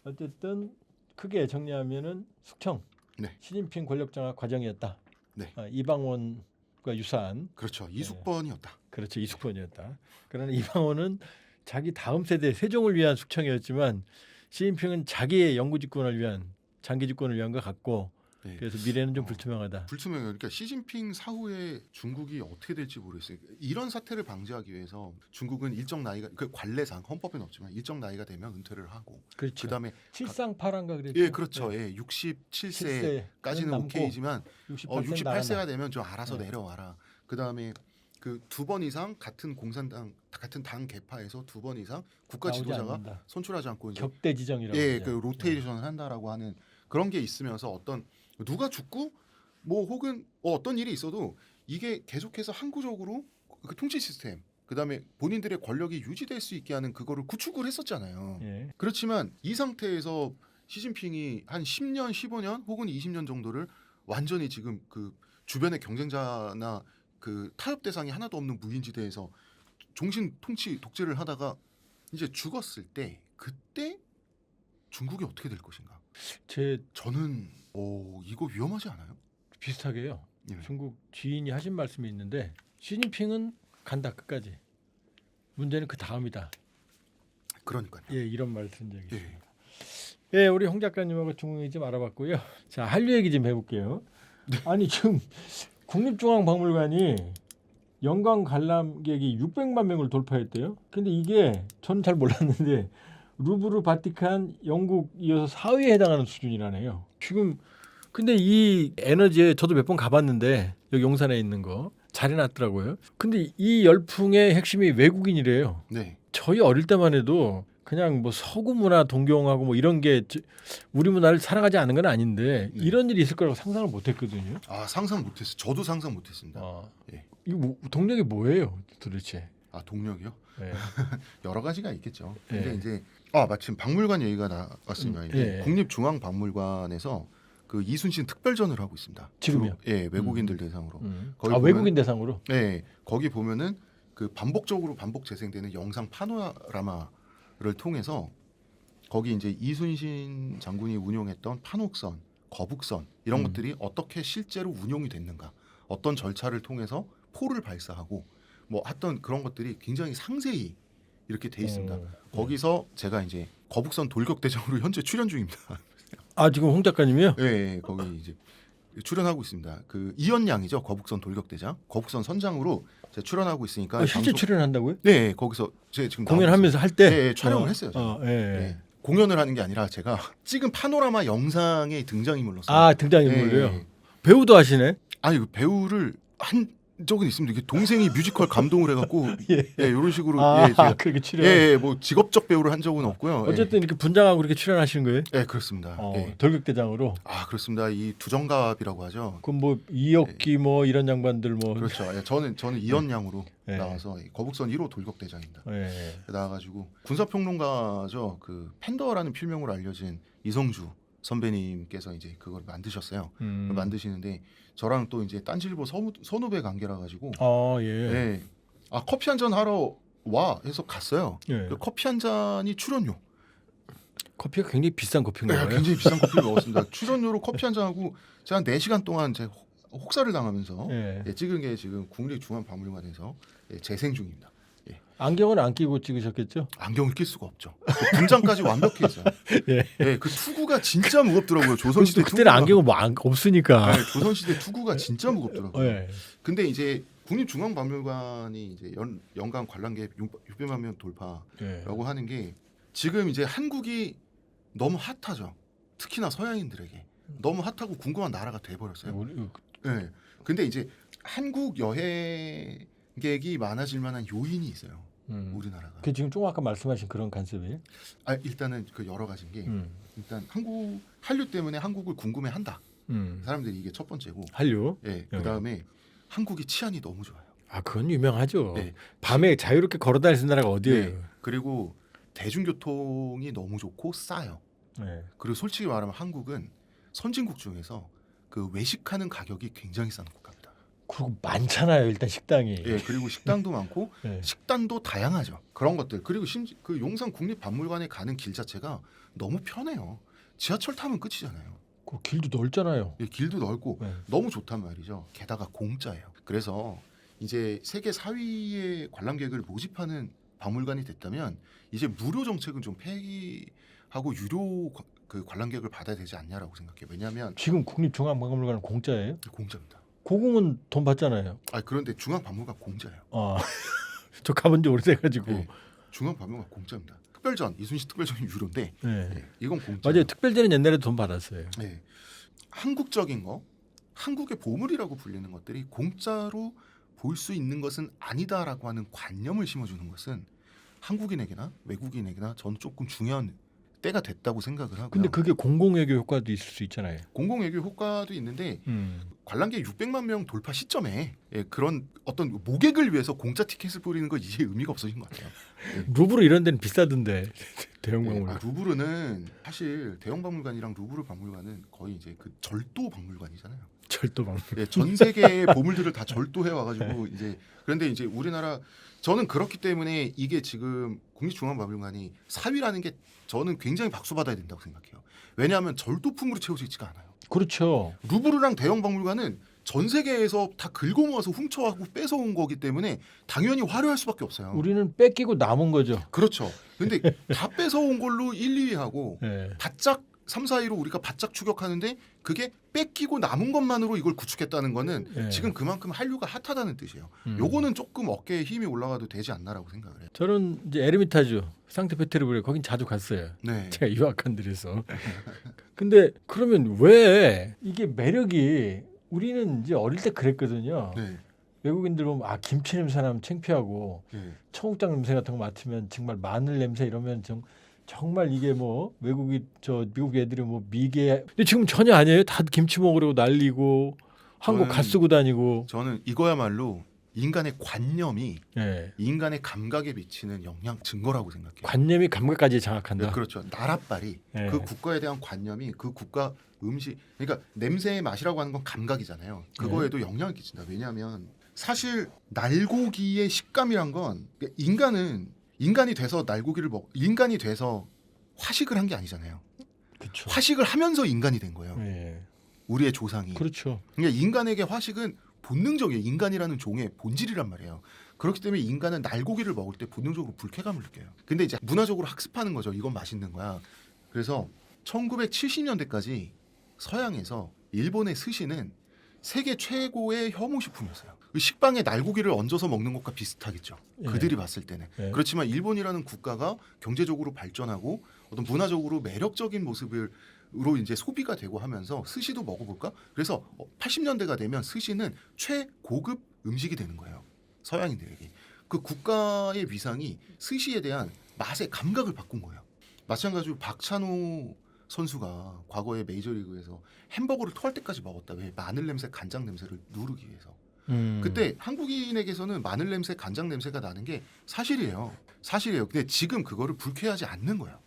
어쨌든 크게 정리하면은 숙청, 네. 시진핑 권력 장악 과정이었다. 네. 이방원과 이숙과 유사한 그렇죠. 이숙번이었다. 그렇죠. 이숙번이었다. 그러나 이방원은 자기 다음 세대 세종을 위한 숙청이었지만 시진핑은 자기의 영구 집권을 위한 장기 집권을 위한 것 같고 네. 그래서 미래는 좀 불투명하다. 불투명해요. 그러니까 시진핑 사후에 중국이 어떻게 될지 모르겠어요. 이런 사태를 방지하기 위해서 중국은 일정 나이가 그 관례상 헌법에는 없지만 일정 나이가 되면 은퇴를 하고 그렇죠. 그다음에 칠상파란가 그랬죠. 예, 그렇죠. 예, 67세까지는 남고 오케이지만 68세가 나가나. 되면 좀 알아서 네. 내려와라. 그다음에 그 2번 이상 같은 공산당 같은 당 계파에서 2번 이상 국가 나오지 지도자가 않는다. 선출하지 않고 이제 격대 지정이라고 예, 그러죠. 그 로테이션을 한다라고 하는 그런 게 있으면서 어떤 누가 죽고 뭐 혹은 어떤 일이 있어도 이게 계속해서 항구적으로 그 통치 시스템 그다음에 본인들의 권력이 유지될 수 있게 하는 그거를 구축을 했었잖아요. 예. 그렇지만 이 상태에서 시진핑이 한 10년, 15년 혹은 20년 정도를 완전히 지금 그 주변의 경쟁자나 그 타협 대상이 하나도 없는 무인지대에서 종신 통치 독재를 하다가 이제 죽었을 때 그때 중국이 어떻게 될 것인가? 제 저는 이거 위험하지 않아요? 비슷하게요. 예. 중국 지인이 하신 말씀이 있는데 시진핑은 간다 끝까지. 문제는 그 다음이다. 그러니까요. 예, 이런 말 든 적이 예. 있습니다. 예, 우리 홍 작가님하고 중국 얘기 좀 알아봤고요. 자, 한류 얘기 좀 해볼게요. 아니 지금 국립중앙박물관이 연간 관람객이 600만 명을 돌파했대요. 근데 이게 저는 잘 몰랐는데 루브르, 바티칸, 영국 이어서 4위에 해당하는 수준이라네요. 지금 근데 이 에너지에 저도 몇 번 가봤는데 여기 용산에 있는 거 잘 해놨더라고요. 근데 이 열풍의 핵심이 외국인이래요. 네. 저희 어릴 때만 해도 그냥 뭐 서구 문화 동경하고 뭐 이런 게 우리 문화를 사랑하지 않은 건 아닌데 네. 이런 일이 있을 거라고 상상을 못했거든요. 아, 상상 못했어요. 저도 상상 못했습니다. 예. 이거 동력이 뭐예요, 도대체? 아, 동력이요? 예. 여러 가지가 있겠죠. 예. 근데 이제 마침 박물관 얘기가 나왔으면 이제 예. 국립중앙박물관에서 그 이순신 특별전을 하고 있습니다. 지금요? 주로, 예, 외국인들 대상으로. 거기 아, 보면- 외국인 대상으로? 네, 거기 보면은 그 반복적으로 반복 재생되는 영상 파노라마를 통해서 거기 이제 이순신 장군이 운용했던 판옥선, 거북선 이런 것들이 어떻게 실제로 운용이 됐는가, 어떤 절차를 통해서 포를 발사하고 뭐 했던 그런 것들이 굉장히 상세히 이렇게 돼 있습니다. 거기서 제가 이제 거북선 돌격대장으로 현재 출연 중입니다. 아, 지금 홍 작가님이요? 네, 거기 이제 출연하고 있습니다. 그 이연양이죠, 거북선 돌격대장, 거북선 선장으로 제가 출연하고 있으니까. 아, 실제 출연한다고요? 네, 거기서 제가 지금 공연하면서 할 때? 네, 촬영을 했어요. 제가. 예. 네, 공연을 하는 게 아니라 제가 찍은 파노라마 영상에 등장인물로서. 아, 등장인물로요? 네. 배우도 하시네? 아니, 그 배우를 한 적은 있습니다. 이게 동생이 뮤지컬 감동을 해갖고 예. 이런 식으로 아, 제가 그렇게 출연. 뭐 직업적 배우를 한 적은 없고요. 어쨌든 이렇게 분장하고 그렇게 출연하시는 거예요? 예, 그렇습니다. 예. 돌격대장으로. 아, 그렇습니다. 이 두정갑이라고 하죠. 그럼 뭐 이혁기 뭐 이런 양반들 뭐. 그렇죠. 예, 저는 이연양으로 네. 나와서 거북선 1호 돌격대장입니다. 예. 나와가지고 군사평론가죠. 그 팬더라는 필명으로 알려진 이성주 선배님께서 이제 그걸 만드셨어요. 그걸 만드시는데 저랑 또 이제 딴지일보 선후배 관계라 가지고 아, 예. 예. 아, 커피 한 잔 하러 와 해서 갔어요. 예. 그 커피 한 잔이 출연료. 커피가 굉장히 비싼 커피인가요? 네, 굉장히 비싼 커피를 먹었습니다. 출연료로 커피 한 잔 하고 제가 한 4시간 동안 제 혹사를 당하면서 예. 찍은 게 지금 국립중앙박물관에서 재생 중입니다. 안경을 안 끼고 찍으셨겠죠? 안경을 낄 수가 없죠. 그 분장까지 완벽히 했어요. 예. 그 투구가 진짜 무겁더라고요. 조선시대 그때는 투구가. 안경은 뭐 없으니까. 네, 조선시대 투구가 진짜 무겁더라고요. 예. 근데 이제 국립중앙박물관이 이제 연간 관람객 600만 명 돌파라고 예. 하는 게 지금 이제 한국이 너무 핫하죠. 특히나 서양인들에게 너무 핫하고 궁금한 나라가 돼버렸어요. 네. 근데 이제 한국 여행객이 많아질 만한 요인이 있어요. 우리나라가. 그 지금 조금 아까 말씀하신 그런 간섭이에요? 아, 일단은 그 여러 가지인 게 일단 한류 때문에 한국을 궁금해한다. 사람들이 이게 첫 번째고. 한류. 예. 그다음에 한국이 치안이 너무 좋아요. 아, 그건 유명하죠. 네. 밤에 자유롭게 걸어다니는 나라가 어디예요? 네. 그리고 대중교통이 너무 좋고 싸요. 네. 그리고 솔직히 말하면 한국은 선진국 중에서 그 외식하는 가격이 굉장히 싼 국가입니다. 그리고 많잖아요, 일단 식당이. 예, 그리고 식당도 많고 네. 식단도 다양하죠. 그런 것들. 그리고 그 용산 국립박물관에 가는 길 자체가 너무 편해요. 지하철 타면 끝이잖아요. 그 길도 넓잖아요. 예, 길도 넓고 네. 너무 좋단 말이죠. 게다가 공짜예요. 그래서 이제 세계 4위의 관람객을 모집하는 박물관이 됐다면 이제 무료 정책은 좀 폐기하고 유료 그 관람객을 받아야 되지 않냐라고 생각해요. 왜냐하면 지금 국립중앙박물관은 공짜예요? 공짜입니다. 고궁은 돈 받잖아요. 그런데 중앙박물관 공짜예요. 저 가본 지 오래돼가지고. 네. 중앙박물관 공짜입니다. 특별전 이순신 특별전이 유료인데 네. 네, 이건 공짜. 맞아요. 특별전은 옛날에 돈 받았어요. 네. 한국적인 거, 한국의 보물이라고 불리는 것들이 공짜로 볼 수 있는 것은 아니다라고 하는 관념을 심어주는 것은 한국인에게나 외국인에게나 저는 조금 중요한 때가 됐다고 생각을 하고요. 근데 그게 공공외교 효과도 있을 수 있잖아요. 공공외교 효과도 있는데 관람객 600만 명 돌파 시점에 그런 어떤 모객을 위해서 공짜 티켓을 뿌리는 거 이제 의미가 없어진 것 같아요. 루브르 이런 데는 비싸던데 대형 네, 박물관. 루브르는 사실 대형 박물관이랑 루브르 박물관은 거의 이제 그 절도 박물관이잖아요. 절도 박물관. 예, 전 세계의 보물들을 다 절도해 와가지고 이제 그런데 이제 우리나라 저는 그렇기 때문에 이게 지금 국립중앙박물관이 4위라는 게 저는 굉장히 박수 받아야 된다고 생각해요. 왜냐하면 절도품으로 채워져 있지가 않아요. 그렇죠. 루브르랑 대형 박물관은 전 세계에서 다 긁어모아서 훔쳐하고 뺏어온 거기 때문에 당연히 화려할 수밖에 없어요. 우리는 뺏기고 남은 거죠. 그렇죠. 근데 다 뺏어온 걸로 1, 2위 하고 네. 바짝 3, 4위로 우리가 바짝 추격하는데 그게 뺏기고 남은 것만으로 이걸 구축했다는 거는 네. 지금 그만큼 한류가 핫하다는 뜻이에요. 요거는 조금 어깨에 힘이 올라가도 되지 않나라고 생각을 해요. 저는 이제 에르미타주, 상트페테르부르크 거긴 자주 갔어요. 네. 제가 유학한 데에서. 근데 그러면 왜 이게 매력이 우리는 이제 어릴 때 그랬거든요. 네. 외국인들 보면 김치 냄새 나면 창피하고 네. 청국장 냄새 같은 거 맡으면 정말 마늘 냄새 이러면 정말 이게 뭐 미국 애들이 뭐 미개. 근데 지금 전혀 아니에요. 다 김치 먹으려고 난리고 한국 저는- 갓 쓰고 다니고. 저는 이거야말로 인간의 관념이 예. 인간의 감각에 미치는 영향 증거라고 생각해요. 관념이 감각까지 장악한다. 네, 그렇죠. 나랏발이 네. 그 국가에 대한 관념이 그 국가 음식 그러니까 냄새의 맛이라고 하는 건 감각이잖아요. 그거에도 영향을 끼친다. 왜냐하면 사실 날고기의 식감이란 건 인간이 돼서 인간이 돼서 화식을 한 게 아니잖아요. 그렇죠. 화식을 하면서 인간이 된 거예요. 예. 우리의 조상이. 그렇죠. 그러니까 인간에게 화식은 본능적이에요. 인간이라는 종의 본질이란 말이에요. 그렇기 때문에 인간은 날고기를 먹을 때 본능적으로 불쾌감을 느껴요. 근데 이제 문화적으로 학습하는 거죠. 이건 맛있는 거야. 그래서 1970년대까지 서양에서 일본의 스시는 세계 최고의 혐오식품이었어요. 그 식빵에 날고기를 얹어서 먹는 것과 비슷하겠죠. 예. 그들이 봤을 때는. 예. 그렇지만 일본이라는 국가가 경제적으로 발전하고 어떤 문화적으로 매력적인 모습으로 이제 소비가 되고 하면서 스시도 먹어볼까? 그래서 80년대가 되면 스시는 최고급 음식이 되는 거예요. 서양인들에게. 그 국가의 위상이 스시에 대한 맛의 감각을 바꾼 거예요. 마찬가지로 박찬호 선수가 과거에 메이저리그에서 햄버거를 토할 때까지 먹었다. 왜? 마늘 냄새, 간장 냄새를 누르기 위해서. 그때 한국인에게서는 마늘 냄새, 간장 냄새가 나는 게 사실이에요. 근데 지금 그거를 불쾌하지 않는 거예요.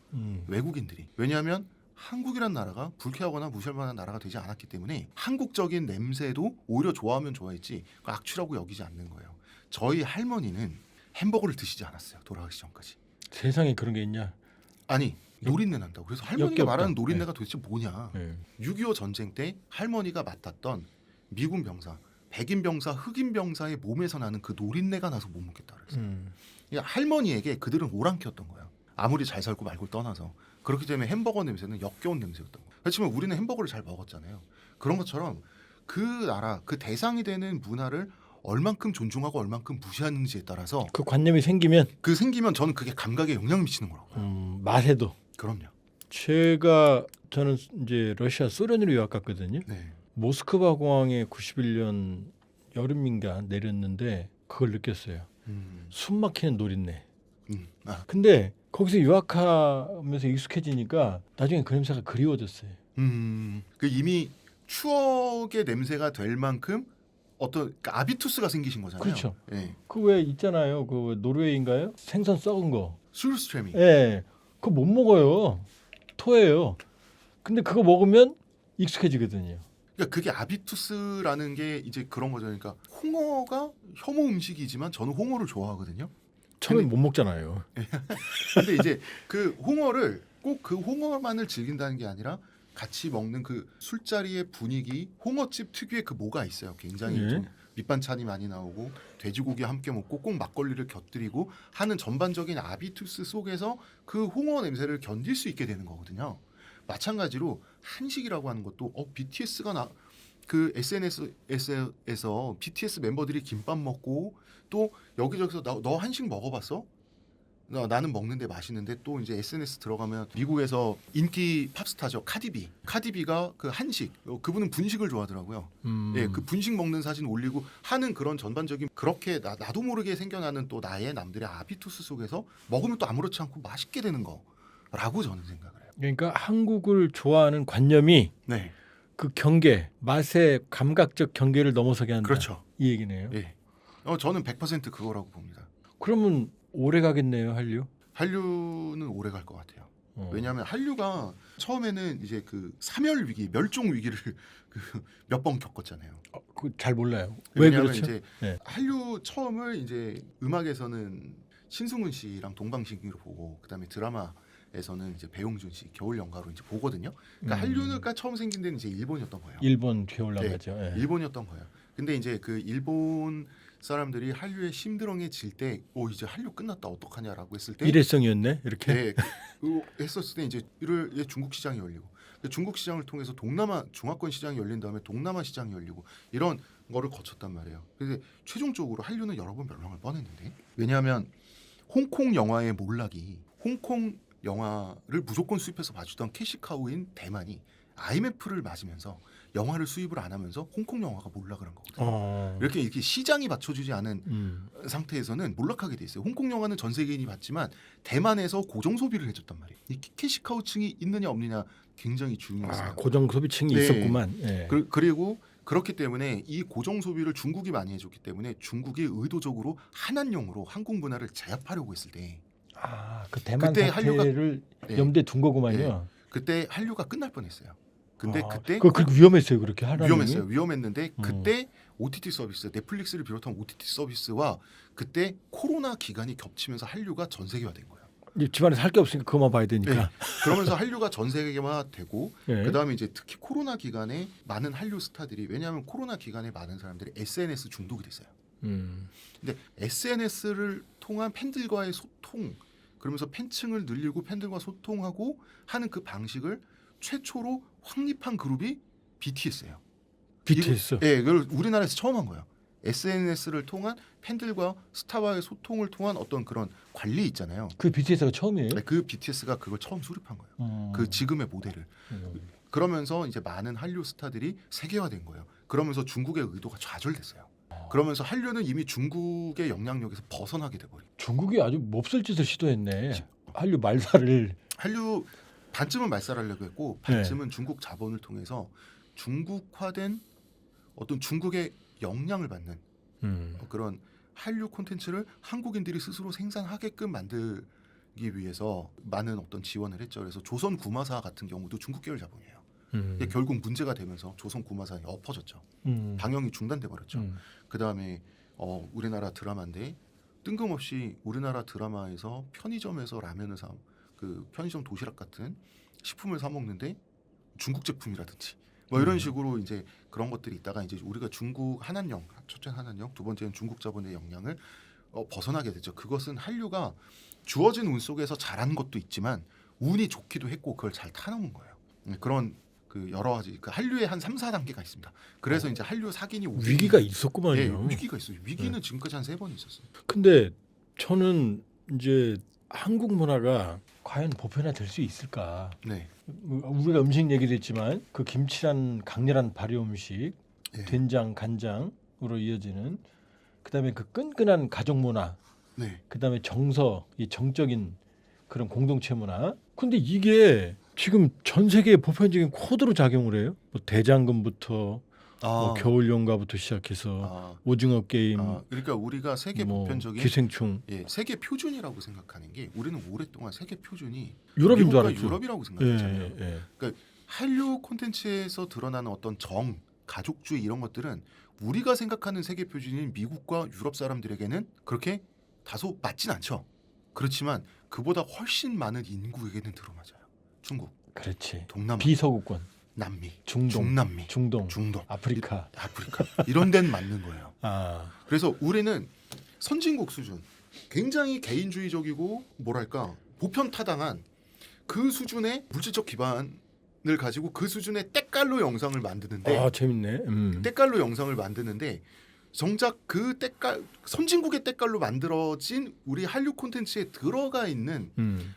외국인들이. 왜냐하면 한국이란 나라가 불쾌하거나 무시할 만한 나라가 되지 않았기 때문에 한국적인 냄새도 오히려 좋아하면 좋아했지 악취라고 여기지 않는 거예요. 저희 할머니는 햄버거를 드시지 않았어요. 돌아가시 전까지. 세상에 그런 게 있냐? 아니 노린내 난다고. 그래서 할머니가 역겹다. 말하는 노린내가 도대체 뭐냐. 예. 6.25 전쟁 때 할머니가 맡았던 미군 병사, 백인 병사, 흑인 병사의 몸에서 나는 그 노린내가 나서 못 먹겠다 그랬어요. 그러니까 할머니에게 그들은 오랑캐였던 거예요. 아무리 잘 살고 말고를 떠나서. 그렇기 때문에 햄버거 냄새는 역겨운 냄새였던 거예요. 그렇지만 우리는 햄버거를 잘 먹었잖아요. 그런 것처럼 그 나라, 그 대상이 되는 문화를 얼만큼 존중하고 얼만큼 무시하는지에 따라서 그 관념이 생기면 생기면 저는 그게 감각에 영향을 미치는 거라고요. 맛에도. 그럼요. 저는 이제 러시아 소련으로 유학 갔거든요. 네. 모스크바 공항에 91년 여름인가 내렸는데 그걸 느꼈어요. 숨 막히는 노린내. 근데 거기서 유학하면서 익숙해지니까 나중에 그 냄새가 그리워졌어요. 그 이미 추억의 냄새가 될 만큼 어떤 아비투스가 생기신 거잖아요. 그렇죠. 예. 그 왜 있잖아요. 그 노르웨이인가요? 생선 썩은 거. 술스트레밍. 예. 그거 못 먹어요. 토해요. 근데 그거 먹으면 익숙해지거든요. 그러니까 그게 아비투스라는 게 이제 그런 거죠. 그러니까 홍어가 혐오 음식이지만 저는 홍어를 좋아하거든요. 처음엔 못 먹잖아요. 근데 이제 그 홍어를 꼭 그 홍어만을 즐긴다는 게 아니라 같이 먹는 그 술자리의 분위기, 홍어집 특유의 그 뭐가 있어요. 굉장히 예. 좀 밑반찬이 많이 나오고 돼지고기 함께 먹고 꼭 막걸리를 곁들이고 하는 전반적인 아비투스 속에서 그 홍어 냄새를 견딜 수 있게 되는 거거든요. 마찬가지로 한식이라고 하는 것도 BTS가 그 SNS에서 BTS 멤버들이 김밥 먹고 또 여기저기서 너 한식 먹어봤어? 나는 먹는데 맛있는데 또 이제 SNS 들어가면 미국에서 인기 팝스타죠. 카디비가 그 한식 그분은 분식을 좋아하더라고요. 예, 그 분식 먹는 사진 올리고 하는 그런 전반적인 그렇게 나도 모르게 생겨나는 또 나의 남들의 아비투스 속에서 먹으면 또 아무렇지 않고 맛있게 되는 거라고 저는 생각을 해요. 그러니까 한국을 좋아하는 관념이 네, 그 경계, 맛의 감각적 경계를 넘어서게 한다. 그렇죠. 이 얘기네요. 예, 저는 100% 그거라고 봅니다. 그러면 오래 가겠네요, 한류. 한류는 오래 갈 것 같아요. 왜냐하면 한류가 처음에는 이제 그 사멸 위기, 멸종 위기를 몇 번 겪었잖아요. 그 잘 몰라요. 왜 왜냐하면 그렇죠? 이제 네. 한류 처음을 이제 음악에서는 신승훈 씨랑 동방신기로 보고 그다음에 드라마에서는 이제 배용준 씨 겨울연가로 이제 보거든요. 그러니까 한류가 처음 생긴 데는 이제 일본이었던 거예요. 일본 겨울나가죠. 예. 일본이었던 거예요. 근데 이제 그 일본 사람들이 한류에 심드렁해 질 때, 이제 한류 끝났다 어떡하냐라고 했을 때, 일회성이었네, 이렇게. 네, 했었을 때 이제 중국 시장이 열리고, 중국 시장을 통해서 동남아 중화권 시장이 열린 다음에 동남아 시장이 열리고 이런 거를 거쳤단 말이에요. 근데 최종적으로 한류는 여러 번 멸망을 뻔했는데, 왜냐하면 홍콩 영화의 몰락이 홍콩 영화를 무조건 수입해서 봐주던 캐시카우인 대만이 IMF를 맞으면서 영화를 수입을 안 하면서 홍콩 영화가 몰락을 한 거거든요. 이렇게 시장이 받쳐주지 않은 상태에서는 몰락하게 돼 있어요. 홍콩 영화는 전 세계인이 봤지만 대만에서 고정 소비를 해줬단 말이에요. 이 캐시카우층이 있느냐 없느냐 굉장히 중요했어요. 고정 소비층이 네. 있었구만. 예. 그리고 그렇기 때문에 이 고정 소비를 중국이 많이 해줬기 때문에 중국이 의도적으로 한한용으로 한국 문화를 제압하려고 했을 때 그 대만 그때 사태를 네. 염두에 둔 거구만요. 네. 그때 한류가 끝날 뻔했어요. 근데 그때 그렇게 위험했어요, 그렇게 하라는. 위험했어요. 위험했는데 그때 OTT 서비스, 넷플릭스를 비롯한 OTT 서비스와 그때 코로나 기간이 겹치면서 한류가 전 세계화된 거예요. 집안에서 할 게 없으니까 그것만 봐야 되니까. 네. 그러면서 한류가 전 세계화되고 네. 그다음에 이제 특히 코로나 기간에 많은 한류 스타들이 왜냐하면 코로나 기간에 많은 사람들이 SNS 중독이 됐어요. 근데 SNS를 통한 팬들과의 소통 그러면서 팬층을 늘리고 팬들과 소통하고 하는 그 방식을 최초로 확립한 그룹이 BTS예요. BTS. 예, 그걸 우리나라에서 처음 한 거예요. SNS를 통한 팬들과 스타와의 소통을 통한 어떤 그런 관리 있잖아요. 그 BTS가 처음이에요? 네, 그 BTS가 그걸 처음 수립한 거예요. 그 지금의 모델을. 그러면서 이제 많은 한류 스타들이 세계화된 거예요. 그러면서 중국의 의도가 좌절됐어요. 그러면서 한류는 이미 중국의 영향력에서 벗어나게 돼버린. 중국이 아주 몹쓸 짓을 시도했네. 한류 말살을. 한류 반쯤은 말살하려고 했고 반쯤은 중국 자본을 통해서 중국화된 어떤 중국의 영향을 받는 그런 한류 콘텐츠를 한국인들이 스스로 생산하게끔 만들기 위해서 많은 어떤 지원을 했죠. 그래서 조선 구마사 같은 경우도 중국 계열 자본이에요. 결국 문제가 되면서 조선 구마사에 엎어졌죠. 방영이 중단돼 버렸죠. 그 다음에 우리나라 드라마인데 뜬금없이 우리나라 드라마에서 편의점에서 라면을 그 편의점 도시락 같은 식품을 사 먹는데 중국 제품이라든지 뭐 이런 식으로 이제 그런 것들이 있다가 이제 우리가 중국 한한령 첫째 한한령 두 번째는 중국 자본의 영향을 벗어나게 되죠. 그것은 한류가 주어진 운 속에서 잘한 것도 있지만 운이 좋기도 했고 그걸 잘 타놓은 거예요. 그런 그 여러 가지 그 한류의 한 3, 4단계가 있습니다. 그래서 이제 한류 사기니 위기가 있었구만요. 네, 위기가 있어요. 위기는 지금까지 한 3번 있었어요. 근데 저는 이제 한국 문화가 과연 보편화될 수 있을까? 네. 우리가 음식 얘기도 했지만 그 김치란 강렬한 발효 음식, 네. 된장, 간장으로 이어지는 그다음에 그 끈끈한 가족 문화, 네. 그다음에 정서, 이 정적인 그런 공동체 문화. 근데 이게 지금 전 세계에 보편적인 코드로 작용을 해요. 뭐 대장금부터 뭐 겨울연가부터 시작해서 오징어 게임, 그러니까 우리가 세계 보편적인 기생충, 세계 표준이라고 생각하는 게 우리는 오랫동안 세계 표준이 유럽인 줄 미국과 알았죠. 유럽이라고 생각했잖아요. 그러니까 한류 콘텐츠에서 드러나는 어떤 가족주의 이런 것들은 우리가 생각하는 세계 표준인 미국과 유럽 사람들에게는 그렇게 다소 맞진 않죠. 그렇지만 그보다 훨씬 많은 인구에게는 들어맞아요. 중국. 그렇지. 동남아, 비서구권, 남미, 중동, 중남미, 중동, 중동, 아프리카. 아프리카 이런 데는 맞는 거예요. 아, 그래서 우리는 선진국 수준, 굉장히 개인주의적이고 뭐랄까 보편타당한 그 수준의 물질적 기반을 가지고 그 수준의 때깔로 영상을 만드는데 아 재밌네. 때깔로 영상을 만드는데 정작 그 때깔 선진국의 때깔로 만들어진 우리 한류 콘텐츠에 들어가 있는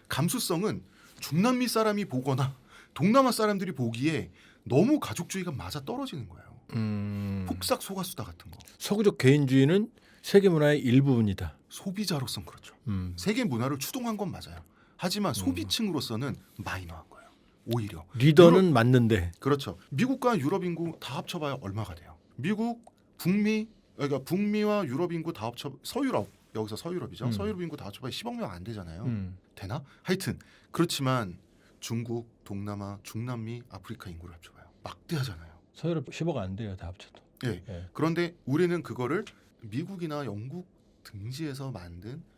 감수성은 중남미 사람이 보거나 동남아 사람들이 보기에 너무 가족주의가 맞아 떨어지는 거예요. 폭삭 속았수다 같은 거. 서구적 개인주의는 세계 문화의 일부분이다. 소비자로선 그렇죠. 세계 문화를 추동한 건 맞아요. 하지만 소비층으로서는 마이너한 거예요. 오히려 리더는 맞는데. 그렇죠. 미국과 유럽 인구 다 합쳐봐야 얼마가 돼요? 미국, 북미, 그러니까 북미와 유럽 인구 다 합쳐 서유럽 여기서 서유럽이죠. 서유럽 인구 다 합쳐봐야 10억 명 안 되잖아요. 되나? 하여튼 그렇지만 중국, 동남아, 중남미, 아프리카 인구를 합쳐봐요. 막대하잖아요. 서유럽 10억 안 돼요. 다 합쳐도. 예. 예. 그런데 우리는 그거를 미국이나 영국 등지에서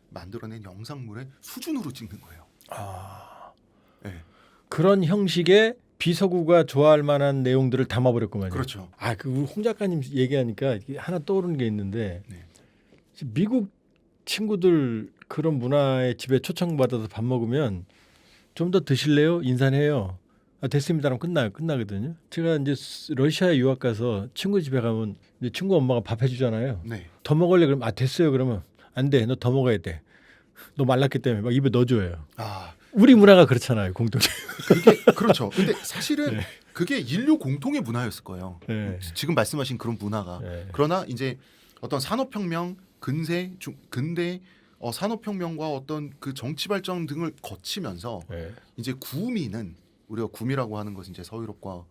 만들어낸 영상물의 수준으로 찍는 거예요. 아, 예. 그런 형식의 비서구가 좋아할 만한 내용들을 담아버렸구만요. 그렇죠. 아, 그 우리 홍 작가님 얘기하니까 이게 하나 떠오르는 게 있는데 네. 미국 친구들 그런 문화에 집에 초청받아서 밥 먹으면 좀 더 드실래요? 인사해요. 아, 됐습니다라면 끝나거든요. 제가 이제 러시아에 유학 가서 친구 집에 가면 이제 친구 엄마가 밥 해주잖아요. 네. 더 먹을래? 그러면 아 됐어요. 그러면 안 돼. 너 더 먹어야 돼. 너 말랐기 때문에 막 입에 넣어줘요. 아, 우리 문화가 그렇잖아요. 공동체. 그게 그렇죠. 근데 사실은 네. 그게 인류 공통의 문화였을 거예요. 네. 지금 말씀하신 그런 문화가. 네. 그러나 이제 어떤 산업혁명, 근대 산업혁명과 어떤 그 정치 발전 등을 거치면서 네. 이제 구미는 우리가 구미라고 하는 것은 이제 서유럽과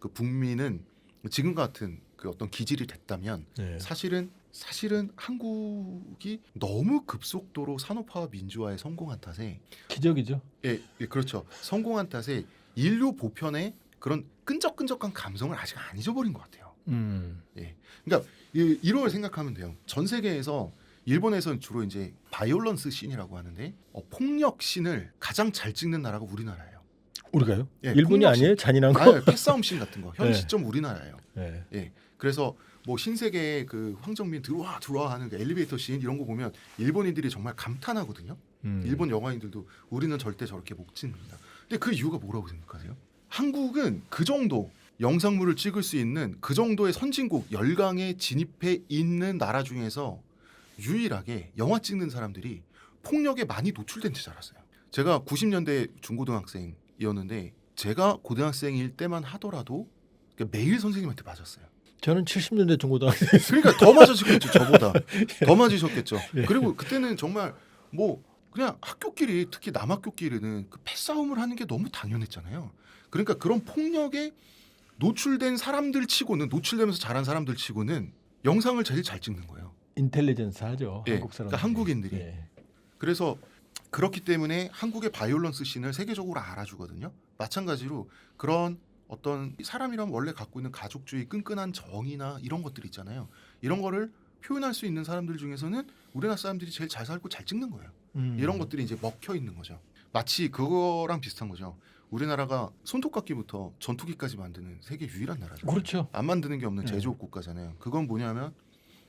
그 북미는 지금 같은 그 어떤 기질이 됐다면 네. 사실은 한국이 너무 급속도로 산업화와 민주화에 성공한 탓에 기적이죠. 예, 그렇죠. 성공한 탓에 인류 보편의 그런 끈적끈적한 감성을 아직 안 잊어버린 것 같아요. 예, 그러니까 이걸 생각하면 돼요. 전 세계에서 일본에서는 주로 이제 바이올런스 씬이라고 하는데 폭력 씬을 가장 잘 찍는 나라가 우리나라예요. 우리가요? 예, 일본이 폭력 아니에요? 잔인한 거? 아니, 패싸움 씬 같은 거. 현 네. 시점 우리나라예요. 네. 예, 그래서 뭐 신세계 그 황정민 들어와 하는 그 엘리베이터 씬 이런 거 보면 일본인들이 정말 감탄하거든요. 일본 영화인들도 우리는 절대 저렇게 못 찍는다. 근데 그 이유가 뭐라고 생각하세요? 한국은 그 정도 영상물을 찍을 수 있는 그 정도의 선진국 열강에 진입해 있는 나라 중에서 유일하게 영화 찍는 사람들이 폭력에 많이 노출된 채 자랐어요. 제가 90년대 중고등학생이었는데 제가 고등학생일 때만 하더라도 매일 선생님한테 맞았어요. 저는 70년대 중고등학생. 그러니까 더 맞으셨겠죠. 저보다 더 맞으셨겠죠. 그리고 그때는 정말 뭐 그냥 학교끼리 특히 남학교끼리는 그 패싸움을 하는 게 너무 당연했잖아요. 그러니까 그런 폭력에 노출된 사람들 치고는 노출되면서 자란 사람들 치고는 영상을 제일 잘 찍는 거예요. 인텔리전스 하죠. 예, 한국 사람. 그러니까 한국인들이. 예. 그래서 그렇기 때문에 한국의 바이올런스 씬을 세계적으로 알아주거든요. 마찬가지로 그런 어떤 사람이란 원래 갖고 있는 가족주의 끈끈한 정이나 이런 것들 있잖아요. 이런 거를 표현할 수 있는 사람들 중에서는 우리나라 사람들이 제일 잘 살고 잘 찍는 거예요. 이런 것들이 이제 먹혀 있는 거죠. 마치 그거랑 비슷한 거죠. 우리나라가 손톱깎이부터 전투기까지 만드는 세계 유일한 나라죠. 그렇죠. 안 만드는 게 없는 제조업 국가잖아요. 그건 뭐냐면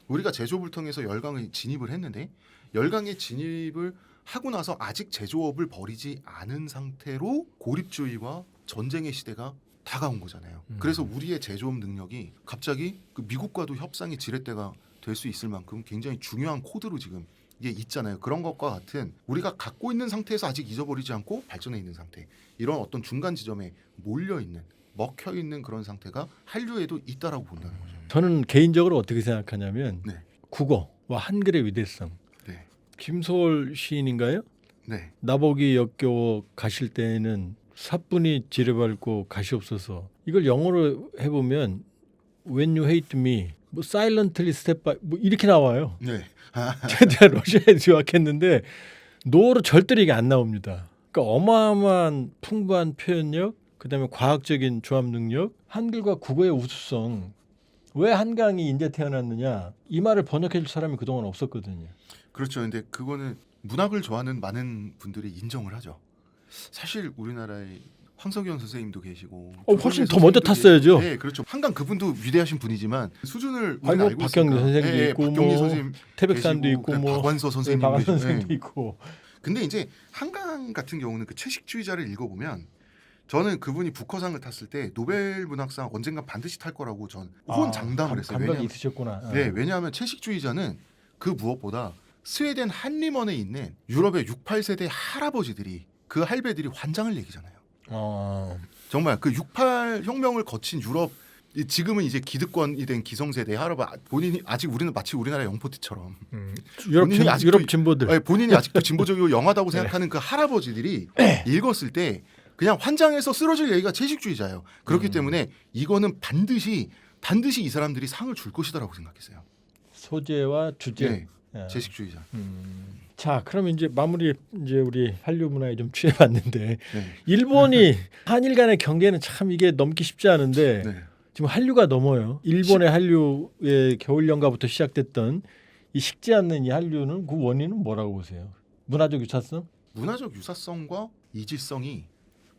우리가 제조업을 통해서 열강에 진입을 했는데 열강에 진입을 하고 나서 아직 제조업을 버리지 않은 상태로 고립주의와 전쟁의 시대가 다가온 거잖아요. 그래서 우리의 제조업 능력이 갑자기 그 미국과도 협상의 지렛대가 될 수 있을 만큼 굉장히 중요한 코드로 지금 이게 있잖아요. 그런 것과 같은 우리가 갖고 있는 상태에서 아직 잊어버리지 않고 발전해 있는 상태, 이런 어떤 중간 지점에 몰려 있는 먹혀 있는 그런 상태가 한류에도 있다라고 본다는 거죠. 저는 개인적으로 어떻게 생각하냐면 네. 국어와 한글의 위대성. 네. 김소월 시인인가요? 네. 나보기 역겨워 가실 때에는 사뿐히 지뢰밟고 가시옵소서. 이걸 영어로 해보면 When you hate me, 뭐 silently step by, 뭐 이렇게 나와요. 네. 제가 러시아에 유학했는데 노어로 절대로 이게 안 나옵니다. 그러니까 어마어마한 풍부한 표현력, 그다음에 과학적인 조합 능력, 한글과 국어의 우수성. 왜 한강이 인제 태어났느냐? 이 말을 번역해 줄 사람이 그동안 없었거든요. 그렇죠. 근데 그거는 문학을 좋아하는 많은 분들이 인정을 하죠. 사실 우리나라의 황석연 선생님도 계시고 훨씬 조선의 더 먼저 선생님도 탔어야죠. 네, 그렇죠. 한강 그분도 위대하신 분이지만 수준을 아니, 우리가 뭐 알고 박경리 있으니까. 선생도 예, 있고 박경리 뭐 선생님 태백산도 계시고, 있고 뭐 박완서 선생님 박완 계시고. 선생도 예. 있고. 근데 이제 한강 같은 경우는 그 채식주의자를 읽어보면 저는 그분이 부커상을 탔을 때 노벨 문학상 언젠가 반드시 탈 거라고 전 호언장담을 했어요. 감각이 왜냐하면, 있으셨구나. 네, 왜냐하면 채식주의자는 그 무엇보다 스웨덴 한림원에 있는 유럽의 68세대 할아버지들이 그 할배들이 환장을 얘기잖아요. 정말 그 68 혁명을 거친 유럽 지금은 이제 기득권이 된 기성세대 할아버지 본인이 아직 우리는 마치 우리나라 영포티처럼 본인이 아직도- 유럽 진보들. 아니, 본인이 아직도 진보적이고 영하다고 생각하는 그 할아버지들이 읽었을 때 그냥 환장해서 쓰러질 얘기가 채식주의자예요. 그렇기 때문에 이거는 반드시 이 사람들이 상을 줄 것이다라고 생각했어요. 소재와 주제. 네, 예. 채식주의자. 자, 그럼 이제 마무리 이제 우리 한류 문화에 좀 취해봤는데 네. 일본이 한일 간의 경계는 참 이게 넘기 쉽지 않은데 네. 지금 한류가 넘어요. 일본의 한류의 겨울 연가부터 시작됐던 이 식지 않는 이 한류는 그 원인은 뭐라고 보세요? 문화적 유사성? 문화적 유사성과 이질성이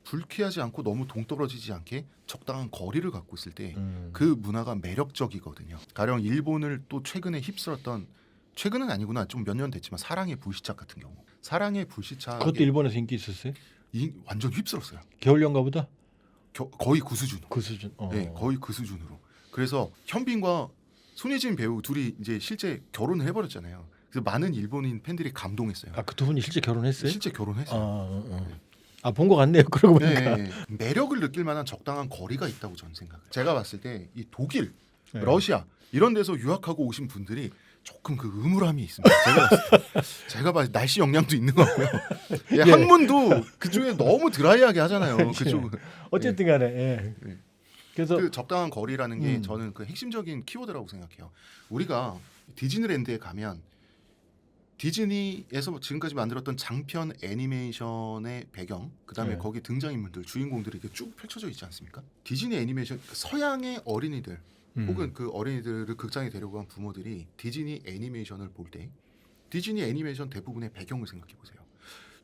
불쾌하지 않고 너무 동떨어지지 않게 적당한 거리를 갖고 있을 때 그 문화가 매력적이거든요. 가령 일본을 또 최근에 휩쓸었던 최근은 아니구나 좀 몇 년 됐지만 사랑의 불시착 같은 경우 사랑의 불시착 그것도 일본에서 인기 있었어요? 완전 휩쓸었어요. 겨울 연가보다 거의 그 수준. 그 수준. 네, 거의 그 수준으로. 그래서 현빈과 손예진 배우 둘이 이제 실제 결혼을 해버렸잖아요. 그래서 많은 일본인 팬들이 감동했어요. 아, 그 두 분이 실제 결혼했어요? 실제 결혼했어요. 본 것 같네요. 그러고 보니까. 네, 매력을 느낄 만한 적당한 거리가 있다고 저는 생각해요. 제가 봤을 때 이 독일, 네. 러시아 이런 데서 유학하고 오신 분들이 조금 그 음울함이 있습니다. 제가 봤을 때 날씨 영향도 있는 것 같고요. 예, 예. 학문도 그쪽에 너무 드라이하게 하잖아요. 그쪽 어쨌든 간에. 예. 네. 그래서 그 적당한 거리라는 게 저는 그 핵심적인 키워드라고 생각해요. 우리가 디즈니랜드에 가면 디즈니에서 지금까지 만들었던 장편 애니메이션의 배경, 그다음에 네. 거기 등장인물들, 주인공들이 이렇게 쭉 펼쳐져 있지 않습니까? 디즈니 애니메이션 서양의 어린이들 혹은 그 어린이들을 극장에 데려간 부모들이 디즈니 애니메이션을 볼 때 디즈니 애니메이션 대부분의 배경을 생각해 보세요.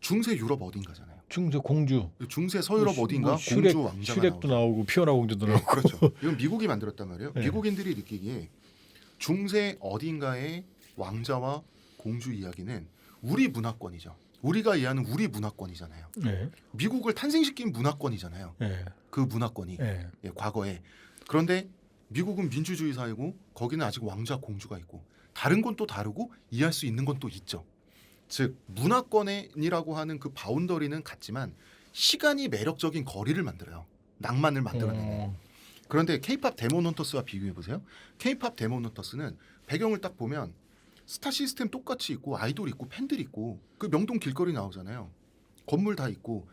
중세 유럽 어딘가잖아요. 중세 공주. 중세 서유럽 어딘가 공주 왕자가 슈렉도 나오고 피오라 공주도 네, 나오고. 그렇죠. 이건 미국이 만들었단 말이에요. 네. 미국인들이 느끼기에 중세 어딘가의 왕자와 공주 이야기는 우리 문화권이죠. 우리가 이해하는 우리 문화권이잖아요. 네. 미국을 탄생시킨 문화권이잖아요. 네. 그 문화권이 네. 예, 과거에. 그런데 미국은 민주주의 사회고 거기는 아직 왕자 공주가 있고 다른 건 또 다르고 이해할 수 있는 건 또 있죠. 즉 문화권이라고 하는 그 바운더리는 같지만 시간이 매력적인 거리를 만들어요. 낭만을 만들어내는. 그런데 K-팝 데몬 헌터스와 비교해 보세요. K-팝 데몬 헌터스는 배경을 딱 보면 스타 시스템 똑같이 있고 아이돌 있고 팬들 있고 그 명동 길거리 나오잖아요. 건물 다 있고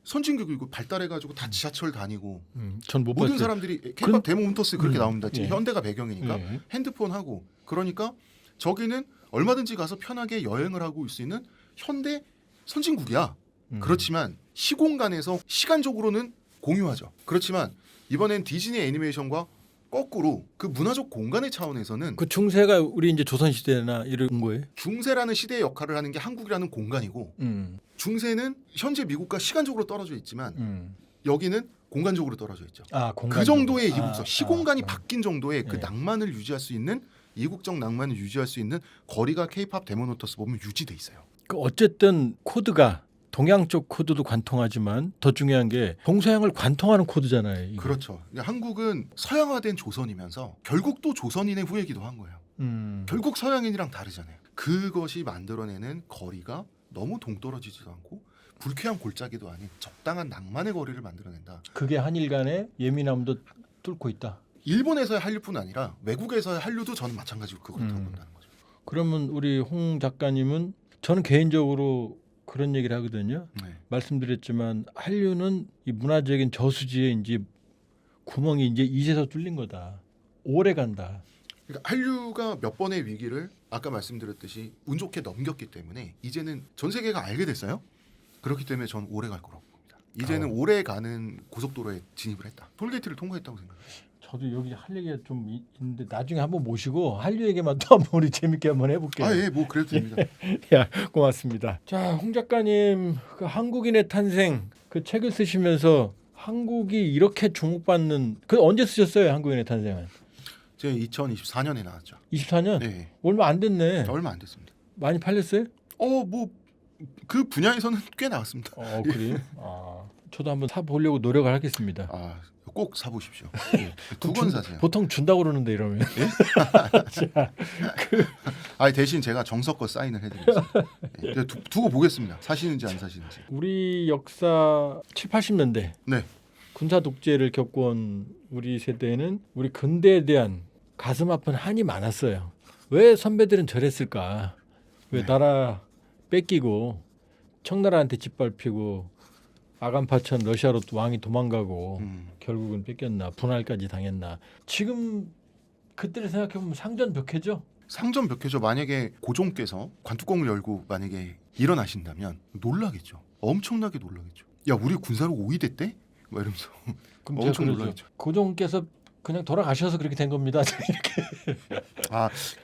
선진국이고 발달해가지고 다 지하철 다니고 전 못 모든 봤어요. 사람들이 K-팝 데몬 헌터스 그렇게 나옵니다. 예. 현대가 배경이니까 예. 핸드폰 하고 그러니까 저기는 얼마든지 가서 편하게 여행을 하고 올 수 있는 현대 선진국이야. 그렇지만 시공간에서 시간적으로는 공유하죠. 그렇지만 이번엔 디즈니 애니메이션과 거꾸로 그 문화적 공간의 차원에서는 그 중세가 우리 이제 조선 시대나 이런 거예요. 중세라는 시대의 역할을 하는 게 한국이라는 공간이고 중세는 현재 미국과 시간적으로 떨어져 있지만 여기는 공간적으로 떨어져 있죠. 공간. 그 정도의 이국적 시공간이 아. 바뀐 정도의 그 네. 낭만을 유지할 수 있는 이국적 낭만을 유지할 수 있는 거리가 K-팝 데몬 헌터스 보면 유지돼 있어요. 그 어쨌든 코드가 동양 쪽 코드도 관통하지만 더 중요한 게 동서양을 관통하는 코드잖아요. 이게. 그렇죠. 한국은 서양화된 조선이면서 결국 또 조선인의 후예기도 한 거예요. 결국 서양인이랑 다르잖아요. 그것이 만들어내는 거리가 너무 동떨어지지도 않고 불쾌한 골짜기도 아닌 적당한 낭만의 거리를 만들어낸다. 그게 한일 간의 예민함도 뚫고 있다. 일본에서의 한류뿐 아니라 외국에서의 한류도 저는 마찬가지로 그렇다고 본다는 거죠. 그러면 우리 홍 작가님은 저는 개인적으로 그런 얘기를 하거든요. 네. 말씀드렸지만 한류는 이 문화적인 저수지에 이제 구멍이 이제 이제서 뚫린 거다. 오래 간다. 그러니까 한류가 몇 번의 위기를 아까 말씀드렸듯이 운 좋게 넘겼기 때문에 이제는 전 세계가 알게 됐어요. 그렇기 때문에 전 오래 갈 거라고 봅니다. 이제는 오래 가는 고속도로에 진입을 했다. 톨게이트를 통과했다고 생각해요. 저도 여기 할 얘기가 좀 있는데 나중에 한번 모시고 한류 얘기만 또 한번 우리 재밌게 한번 해볼게요. 예, 뭐 그래도 됩니다. 야, 고맙습니다. 자, 홍 작가님 그 한국인의 탄생 그 책을 쓰시면서 한국이 이렇게 주목받는 그 언제 쓰셨어요? 한국인의 탄생은 제가 2024년에 나왔죠. 24년? 네, 얼마 안 됐네. 얼마 안 됐습니다. 많이 팔렸어요? 뭐 그 분야에서는 꽤 나왔습니다. 그래요? 저도 한번 사 보려고 노력을 하겠습니다. 꼭 사보십시오. 예, 두 권 사세요. 보통 준다고 그러는데 이러면. 대신 제가 정석껏 사인을 해드리겠습니다. 예, 두고 보겠습니다. 사시는지 안 사시는지. 우리 역사 7, 80년대 네. 군사 독재를 겪어온 우리 세대는 우리 근대에 대한 가슴 아픈 한이 많았어요. 왜 선배들은 저랬을까? 왜 네. 나라 뺏기고 청나라한테 짓밟히고 아간파천 러시아로 왕이 도망가고 결국은 뺏겼나 분할까지 당했나. 지금 그때를 생각해보면 상전벽해죠. 상전벽해죠. 만약에 고종께서 관뚜껑을 열고 만약에 일어나신다면 놀라겠죠. 엄청나게 놀라겠죠. 야, 우리 군사력 5위 됐대? 막 이러면서 그럼 엄청 제가 놀라겠죠. 고종께서 그냥 돌아가셔서 그렇게 된 겁니다.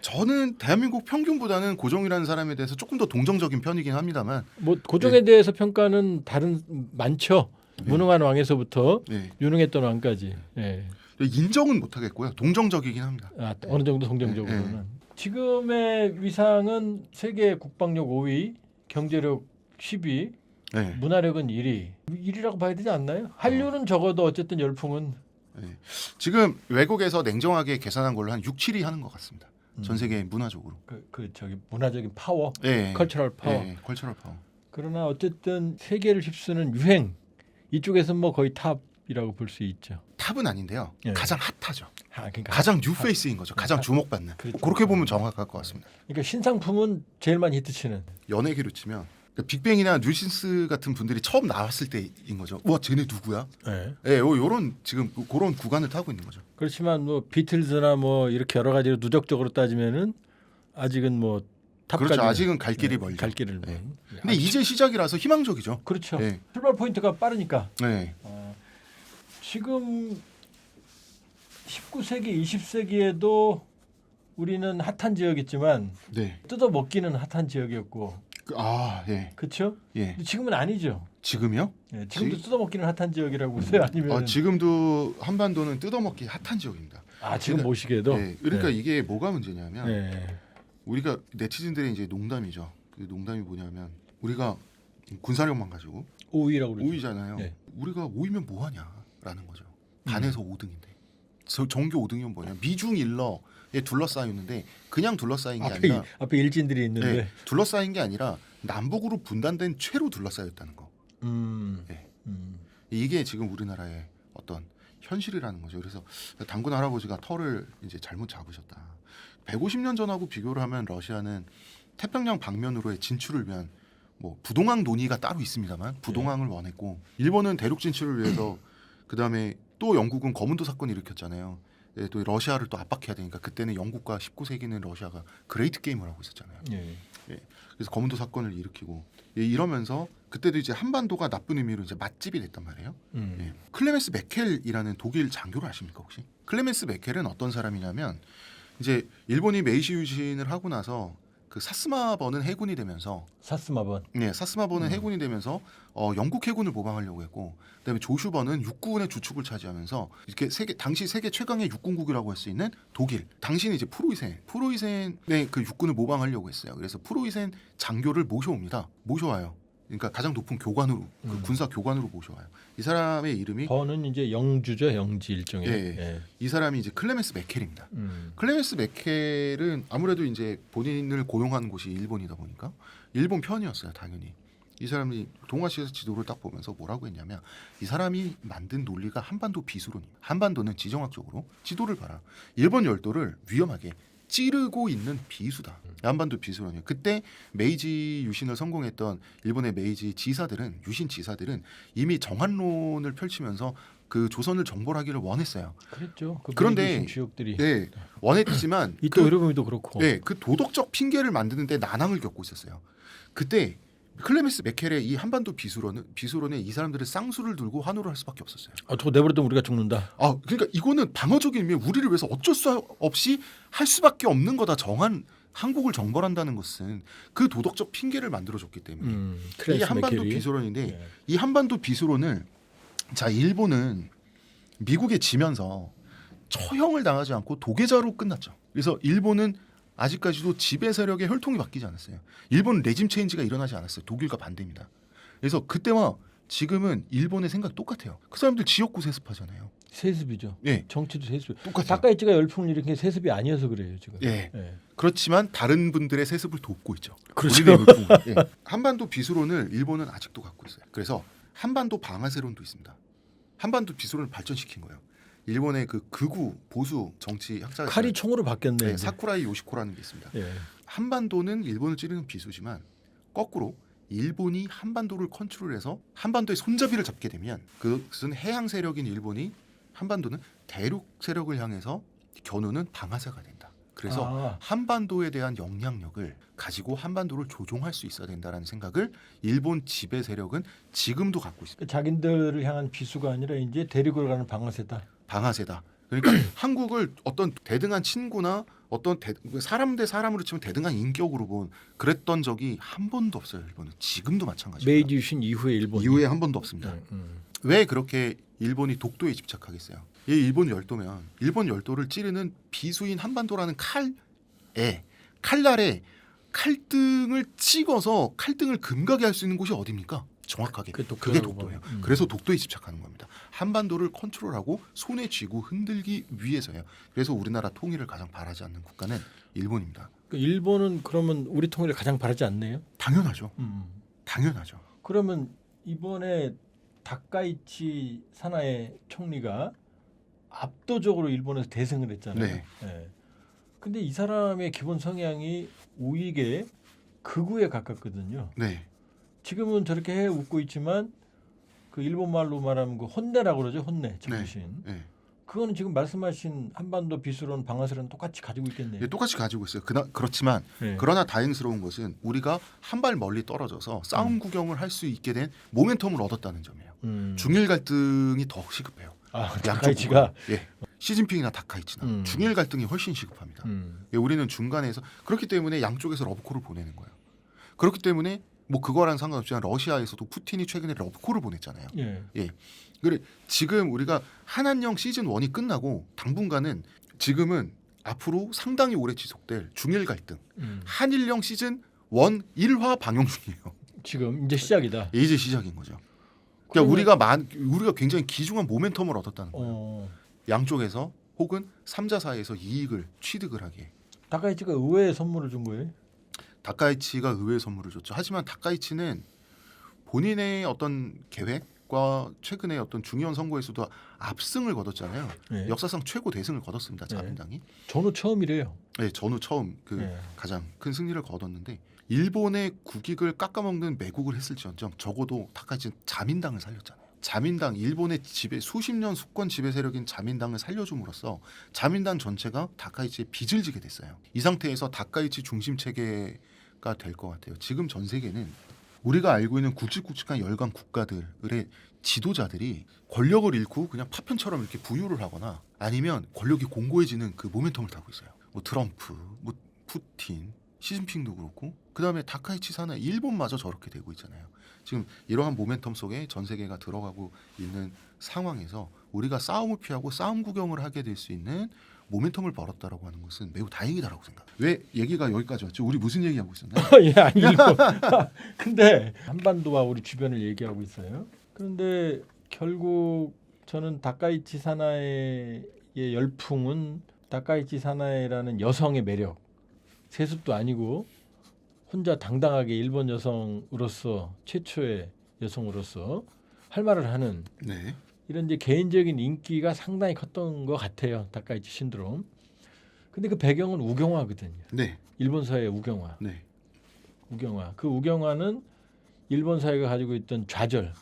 저는 대한민국 평균보다는 고종이라는 사람에 대해서 조금 더 동정적인 편이긴 합니다만, 뭐 고종에 대해서 평가는 다른 많죠. 네. 무능한 왕에서부터 네. 유능했던 왕까지. 예. 인정은 못하겠고요. 동정적이긴 합니다. 어느 정도 성정적으로는. 네. 지금의 위상은 세계 국방력 5위, 경제력 10위, 네. 문화력은 1위. 1위라고 봐야 되지 않나요? 한류는 적어도 어쨌든 열풍은 지금 외국에서 냉정하게 계산한 걸로 한 6, 7위 하는 것 같습니다. 전 세계 문화적으로. 저기 문화적인 파워, 네. 컬처럴 파워. 네. 컬처럴 파워. 그러나 어쨌든 세계를 휩쓰는 유행 이쪽에서는 뭐 거의 탑이라고 볼 수 있죠. 탑은 아닌데요. 네. 가장 핫하죠. 그러니까 가장 뉴페이스인 거죠. 가장 주목받는. 그렇죠. 그렇게 보면 정확할 것 같습니다. 그러니까 신상품은 제일 많이 히트치는. 연예계로 치면 빅뱅이나 뉴신스 같은 분들이 처음 나왔을 때인 거죠. 와, 쟤네 누구야? 네. 예, 요런 지금 그런 구간을 타고 있는 거죠. 그렇지만 뭐 비틀즈나 뭐 이렇게 여러 가지로 누적적으로 따지면은 아직은 뭐 탑까지 그렇죠. 아직은 갈 길이 멀죠. 갈 길을 네. 먼. 근데 이제 시작이라서 희망적이죠. 그렇죠. 네. 출발 포인트가 빠르니까. 네. 지금 19세기, 20세기에도 우리는 핫한 지역이지만 네. 뜯어 먹기는 핫한 지역이었고, 예. 그렇죠? 예. 근데 지금은 아니죠. 지금요? 예, 지금도 뜯어 먹기는 핫한 지역이라고 보세요. 아니면 지금도 한반도는 뜯어먹기 핫한 지역입니다. 지금 보시기에도. 네. 그러니까 네. 이게 뭐가 문제냐면 네. 우리가 네티즌들의 이제 농담이죠. 그 농담이 뭐냐면 우리가 군사력만 가지고 5위라고 그러죠. 5위잖아요. 네. 우리가 5위면 뭐하냐라는 거죠. 반에서 5등인데 정규 5등이면 뭐냐? 미중 일러에 둘러싸였는데 그냥 둘러싸인 게 아니라 앞에 일진들이 있는데. 네, 둘러싸인 게 아니라 남북으로 분단된 채로 둘러싸였다는 거. 네. 이게 지금 우리나라의 어떤 현실이라는 거죠. 그래서 단군 할아버지가 털을 이제 잘못 잡으셨다. 150년 전하고 비교를 하면 러시아는 태평양 방면으로의 진출을 위한 뭐 부동항 논의가 따로 있습니다만 부동항을 원했고 일본은 대륙 진출을 위해서 그 다음에 또 영국은 거문도 사건을 일으켰잖아요. 예, 또 러시아를 또 압박해야 되니까 그때는 영국과 19세기는 러시아가 그레이트 게임을 하고 있었잖아요. 예. 그래서 거문도 사건을 일으키고 이러면서 그때도 이제 한반도가 나쁜 의미로 이제 맛집이 됐단 말이에요. 예. 클레멘스 메켈이라는 독일 장교를 아십니까 혹시? 클레멘스 메켈은 어떤 사람이냐면 이제 일본이 메이시 유신을 하고 나서 그 사스마버는 해군이 되면서 사스마번. 네, 사스마버는 해군이 되면서 영국 해군을 모방하려고 했고, 그다음에 조슈버는 육군의 주축을 차지하면서 이렇게 당시 세계 최강의 육군국이라고 할 수 있는 독일. 당시는 이제 프로이센의 그 육군을 모방하려고 했어요. 그래서 프로이센 장교를 모셔와요. 그러니까 가장 높은 교관으로 그 군사 교관으로 모셔와요. 이 사람의 이름이 버는 이제 영주죠, 영지 일종의. 예. 이 사람이 이제 클레멘스 메켈입니다. 클레멘스 메켈은 아무래도 이제 본인을 고용한 곳이 일본이다 보니까 일본 편이었어요, 당연히. 이 사람이 동아시아 지도를 딱 보면서 뭐라고 했냐면 이 사람이 만든 논리가 한반도 비수론이에요. 한반도는 지정학적으로 지도를 봐라. 일본 열도를 위험하게 찌르고 있는 비수다. 한반도 비수론이에요. 그때 메이지 유신을 성공했던 일본의 메이지 유신 지사들은 이미 정한론을 펼치면서 그 조선을 정벌하기를 원했어요. 그랬죠. 그런데 주역들이. 네, 원했지만 이토 히로부미도 그렇고. 네, 그 도덕적 핑계를 만드는데 난항을 겪고 있었어요. 그때 클레멘스 메켈의 이 한반도 비수론에 이 사람들은 쌍수를 들고 환호를 할 수밖에 없었어요. 저거 내버려두면 우리가 죽는다. 그러니까 이거는 방어적인 의미에 우리를 위해서 어쩔 수 없이 할 수밖에 없는 거다 정한 한국을 정벌한다는 것은 그 도덕적 핑계를 만들어줬기 때문에 이게 크레스 한반도 맥케리. 비수론인데 예. 이 한반도 비수론을 자 일본은 미국에 지면서 처형을 당하지 않고 도계자로 끝났죠. 그래서 일본은 아직까지도 지배 세력의 혈통이 바뀌지 않았어요. 일본은 레짐 체인지가 일어나지 않았어요. 독일과 반대입니다. 그래서 그때와 지금은 일본의 생각이 똑같아요. 그 사람들 지역구 세습하잖아요. 세습이죠. 예, 정치도 세습. 똑같아요. 다카이치가 열풍을 일으킨 게 세습이 아니어서 그래요 지금. 예. 예. 그렇지만 다른 분들의 세습을 돕고 있죠. 그렇죠. 본인의 열풍을. 예. 한반도 비수론을 일본은 아직도 갖고 있어요. 그래서 한반도 방아쇠론도 있습니다. 한반도 비수론을 발전시킨 거예요. 일본의 그 극우 보수 정치 학자가 칼이 있어요. 총으로 바뀌었네. 네, 이제. 사쿠라이 요시코라는 게 있습니다. 예. 한반도는 일본을 찌르는 비수지만 거꾸로 일본이 한반도를 컨트롤해서 한반도의 손잡이를 잡게 되면 그것은 해양 세력인 일본이 한반도는 대륙 세력을 향해서 겨누는 방아쇠가 된다. 그래서 한반도에 대한 영향력을 가지고 한반도를 조종할 수 있어야 된다는 생각을 일본 지배 세력은 지금도 갖고 있습니다. 자기들을 향한 비수가 아니라 이제 대륙을 가는 방아쇠다. 방아쇠다. 그러니까 한국을 어떤 대등한 친구나 어떤 사람 대 사람으로 치면 대등한 인격으로 본 그랬던 적이 한 번도 없어요. 일본은 지금도 마찬가지입니다. 메이지 유신 이후에 일본. 이후에 한 번도 없습니다. 왜 그렇게 일본이 독도에 집착하겠어요? 이 일본 열도면 일본 열도를 찌르는 비수인 한반도라는 칼날에 칼등을 찍어서 칼등을 금가게 할 수 있는 곳이 어디입니까? 정확하게 그게 독도예요. 그래서 독도에 집착하는 겁니다. 한반도를 컨트롤하고 손에 쥐고 흔들기 위해서요. 그래서 우리나라 통일을 가장 바라지 않는 국가는 일본입니다. 일본은 그러면 우리 통일을 가장 바라지 않네요? 당연하죠. 당연하죠. 그러면 이번에 다카이치 사나에 총리가 압도적으로 일본에서 대승을 했잖아요. 네. 예. 근데 이 사람의 기본 성향이 우익의 극우에 가깝거든요. 네. 지금은 저렇게 해 웃고 있지만 그 일본 말로 말하면 그 혼내라고 그러죠. 혼내 정신. 네. 그거는 지금 말씀하신 한반도 비수론 방아쇠론 똑같이 가지고 있겠네요. 네, 똑같이 가지고 있어요. 그렇지만 네. 그러나 다행스러운 것은 우리가 한 발 멀리 떨어져서 싸움 구경을 할 수 있게 된 모멘텀을 얻었다는 점이에요. 중일 갈등이 더 시급해요. 다카이치가 예. 시진핑이나 다카이치나 중일 갈등이 훨씬 시급합니다. 예, 우리는 중간에서 그렇기 때문에 양쪽에서 러브콜을 보내는 거예요. 그렇기 때문에 뭐 그거랑 상관없지만 러시아에서도 푸틴이 최근에 러브콜을 보냈잖아요. 예. 그래 지금 우리가 한한령 시즌 1이 끝나고 당분간은 지금은 앞으로 상당히 오래 지속될 중일 갈등 한일령 시즌 1 1화 방영 중이에요. 지금 이제 시작이다. 이제 시작인 거죠. 그러니까 우리가 굉장히 귀중한 모멘텀을 얻었다는 거예요. 양쪽에서 혹은 3자 사이에서 이익을 취득을 하게. 다카이치가 의외의 선물을 준 거예요. 다카이치가 의외의 선물을 줬죠. 하지만 다카이치는 본인의 어떤 계획과 최근에 어떤 중요한 선거에서도 압승을 거뒀잖아요. 네. 역사상 최고 대승을 거뒀습니다. 자민당이. 전후 처음이래요. 네, 전후 처음 가장 큰 승리를 거뒀는데 일본의 국익을 깎아먹는 매국을 했을지언정 적어도 다카이치는 자민당을 살렸잖아요. 자민당 일본의 수십 년 수권 지배 세력인 자민당을 살려줌으로써 자민당 전체가 다카이치의 빚을 지게 됐어요. 이 상태에서 다카이치 중심 체계가 될 것 같아요. 지금 전 세계는 우리가 알고 있는 굵직굵직한 열강 국가들의 지도자들이 권력을 잃고 그냥 파편처럼 이렇게 부유를 하거나 아니면 권력이 공고해지는 그 모멘텀을 타고 있어요. 뭐 트럼프, 뭐 푸틴, 시진핑도 그렇고 그다음에 다카이치 사나 일본마저 저렇게 되고 있잖아요. 지금 이러한 모멘텀 속에 전 세계가 들어가고 있는 상황에서 우리가 싸움을 피하고 싸움 구경을 하게 될 수 있는 모멘텀을 벌었다라고 하는 것은 매우 다행이다라고 생각해요. 왜 얘기가 여기까지 왔죠? 우리 무슨 얘기하고 있었나요? 예, 아니 일본. 근데 한반도와 우리 주변을 얘기하고 있어요. 그런데 결국 저는 다카이치 사나이의 열풍은 다카이치 사나이라는 여성의 매력, 세습도 아니고 혼자 당당하게 일본 여성으로서 최초의 여성으로서 할 말을 하는 네. 이런 이제 개인적인 인기가 상당히 컸던 것 같아요. 다카이치 신드롬. 근데 그 배경은 우경화거든요. 네. 일본 사회의 우경화. 네. 우경화. 그 우경화는 일본 사회가 가지고 있던 좌절,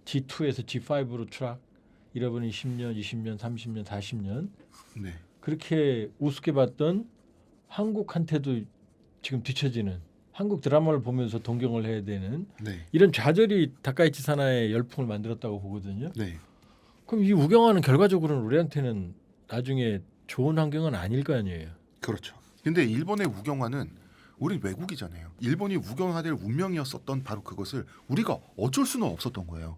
G2에서 G5로 추락, 잃어버린 10년, 20년, 30년, 40년 네. 그렇게 우습게 봤던 한국한테도 지금 뒤처지는 한국 드라마를 보면서 동경을 해야 되는 네. 이런 좌절이 다카이치 사나의 열풍을 만들었다고 보거든요. 네. 그럼 이 우경화는 결과적으로는 우리한테는 나중에 좋은 환경은 아닐 거 아니에요. 그렇죠. 근데 일본의 우경화는 우린 외국이잖아요. 일본이 우경화될 운명이었었던 바로 그것을 우리가 어쩔 수는 없었던 거예요.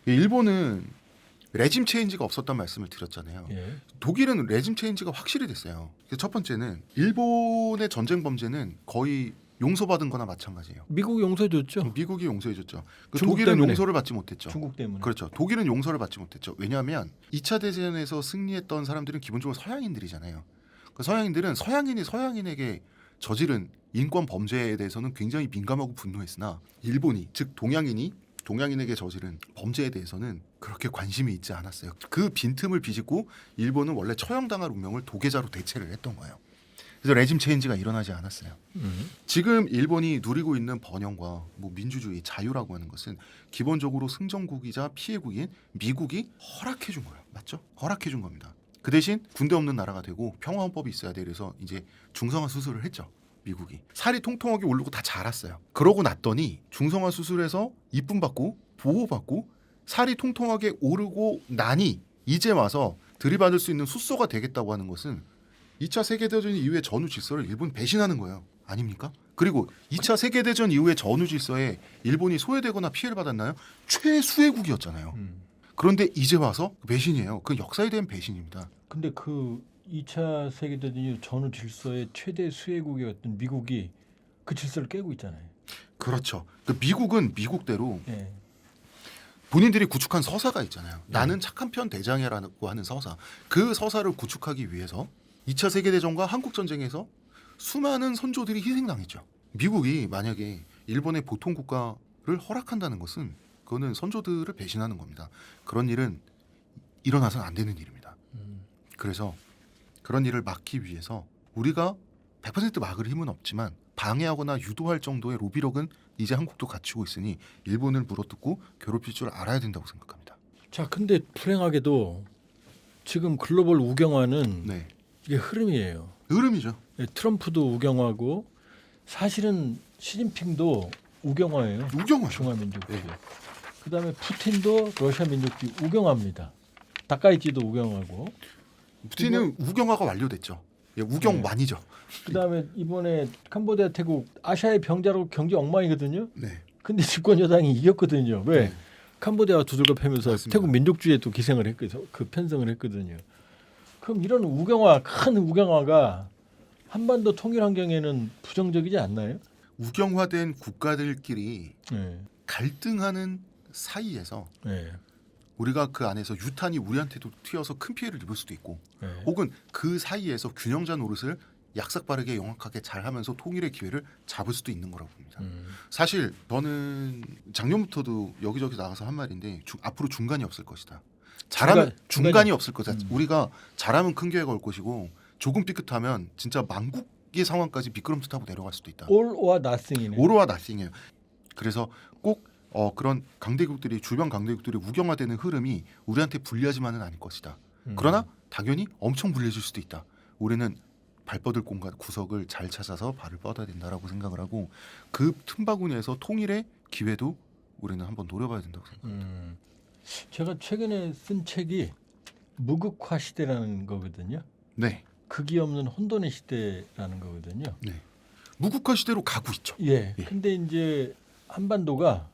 일본은 레짐 체인지가 없었단 말씀을 드렸잖아요. 예. 독일은 레짐 체인지가 확실히 됐어요. 그래서 첫 번째는 일본의 전쟁 범죄는 거의 용서받은 거나 마찬가지예요. 미국 용서해줬죠. 미국이 용서해줬죠. 중국 독일은 때문에. 용서를 받지 못했죠. 중국 때문에. 그렇죠. 독일은 용서를 받지 못했죠. 왜냐하면 2차 대전에서 승리했던 사람들은 기본적으로 서양인들이잖아요. 그 서양인들은 서양인이 서양인에게 저지른 인권 범죄에 대해서는 굉장히 민감하고 분노했으나 일본이 즉 동양인에게 저지른 범죄에 대해서는 그렇게 관심이 있지 않았어요. 그 빈틈을 비집고 일본은 원래 처형당할 운명을 도계자로 대체를 했던 거예요. 그래서 레짐 체인지가 일어나지 않았어요. 지금 일본이 누리고 있는 번영과 뭐 민주주의, 자유라고 하는 것은 기본적으로 승전국이자 피해국인 미국이 허락해 준 거예요. 맞죠? 허락해 준 겁니다. 그 대신 군대 없는 나라가 되고 평화헌법이 있어야 돼. 그래서 이제 중성화 수술을 했죠. 미국이. 살이 통통하게 오르고 다 자랐어요. 그러고 났더니 중성화 수술해서 이쁨 받고 보호받고 살이 통통하게 오르고 나니 이제 와서 들이받을 수 있는 숫소가 되겠다고 하는 것은 2차 세계대전 이후의 전후 질서를 일본 배신하는 거예요. 아닙니까? 그리고 2차 세계대전 이후의 전후 질서에 일본이 소외되거나 피해를 받았나요? 최수혜국이었잖아요. 그런데 이제 와서 배신이에요. 그 역사에 대한 배신입니다. 근데 그 2차 세계대전 이후 전후 질서의 최대 수혜국이었던 미국이 그 질서를 깨고 있잖아요. 그렇죠. 그 미국은 미국대로 예. 본인들이 구축한 서사가 있잖아요. 나는 착한 편 대장이라고 하는 서사. 그 서사를 구축하기 위해서 2차 세계대전과 한국전쟁에서 수많은 선조들이 희생당했죠. 미국이 만약에 일본의 보통 국가를 허락한다는 것은 그거는 선조들을 배신하는 겁니다. 그런 일은 일어나서는 안 되는 일입니다. 그래서 그런 일을 막기 위해서 우리가 100% 막을 힘은 없지만 방해하거나 유도할 정도의 로비력은 이제 한국도 갖추고 있으니 일본을 물어뜯고 괴롭힐 줄 알아야 된다고 생각합니다. 자, 근데 불행하게도 지금 글로벌 우경화는 네, 이게 흐름이에요. 흐름이죠. 예, 트럼프도 우경화고 사실은 시진핑도 우경화예요. 우경화죠. 중화민족주의. 네. 그다음에 푸틴도 러시아 민족주의 우경화입니다. 다카이치도 우경화고. 푸틴은 우경화가 완료됐죠. 예, 우경완이죠. 그다음에 이번에 캄보디아, 태국 아시아의 병자라고 경제 엉망이거든요. 네, 근데 집권 여당이 이겼거든요. 왜? 네. 캄보디아와 두들겨 패면서 맞습니다. 태국 민족주의에 또 기생을 했거든요. 그 편성을 했거든요. 그럼 이런 우경화, 큰 우경화가 한반도 통일 환경에는 부정적이지 않나요? 우경화된 국가들끼리 네. 갈등하는 사이에서 네. 우리가 그 안에서 유탄이 우리한테도 튀어서 큰 피해를 입을 수도 있고 네. 혹은 그 사이에서 균형자 노릇을 약삭빠르게 영악하게 잘하면서 통일의 기회를 잡을 수도 있는 거라고 봅니다. 사실 저는 작년부터도 여기저기 나가서 한 말인데 앞으로 중간이 없을 것이다. 잘하면 중간이 없을 거다. 우리가 잘하면 큰 기회가 올 것이고 조금 삐끗하면 진짜 망국의 상황까지 미끄럼틀 타고 내려갈 수도 있다. All or nothing이네. 오로와 나싱이에요. 그래서 꼭 그런 강대국들이 주변 강대국들이 우경화되는 흐름이 우리한테 불리하지만은 않을 것이다. 그러나 당연히 엄청 불리해질 수도 있다. 우리는 발뻗을 공간 구석을 잘 찾아서 발을 뻗어야 된다라고 생각을 하고 그 틈바구니에서 통일의 기회도 우리는 한번 노려봐야 된다고 생각합니다. 제가 최근에 쓴 책이 무극화 시대라는 거거든요. 네, 극이 없는 혼돈의 시대라는 거거든요. 네. 무국화 시대로 가고 있죠. 예. 예. 근데 이제 한반도가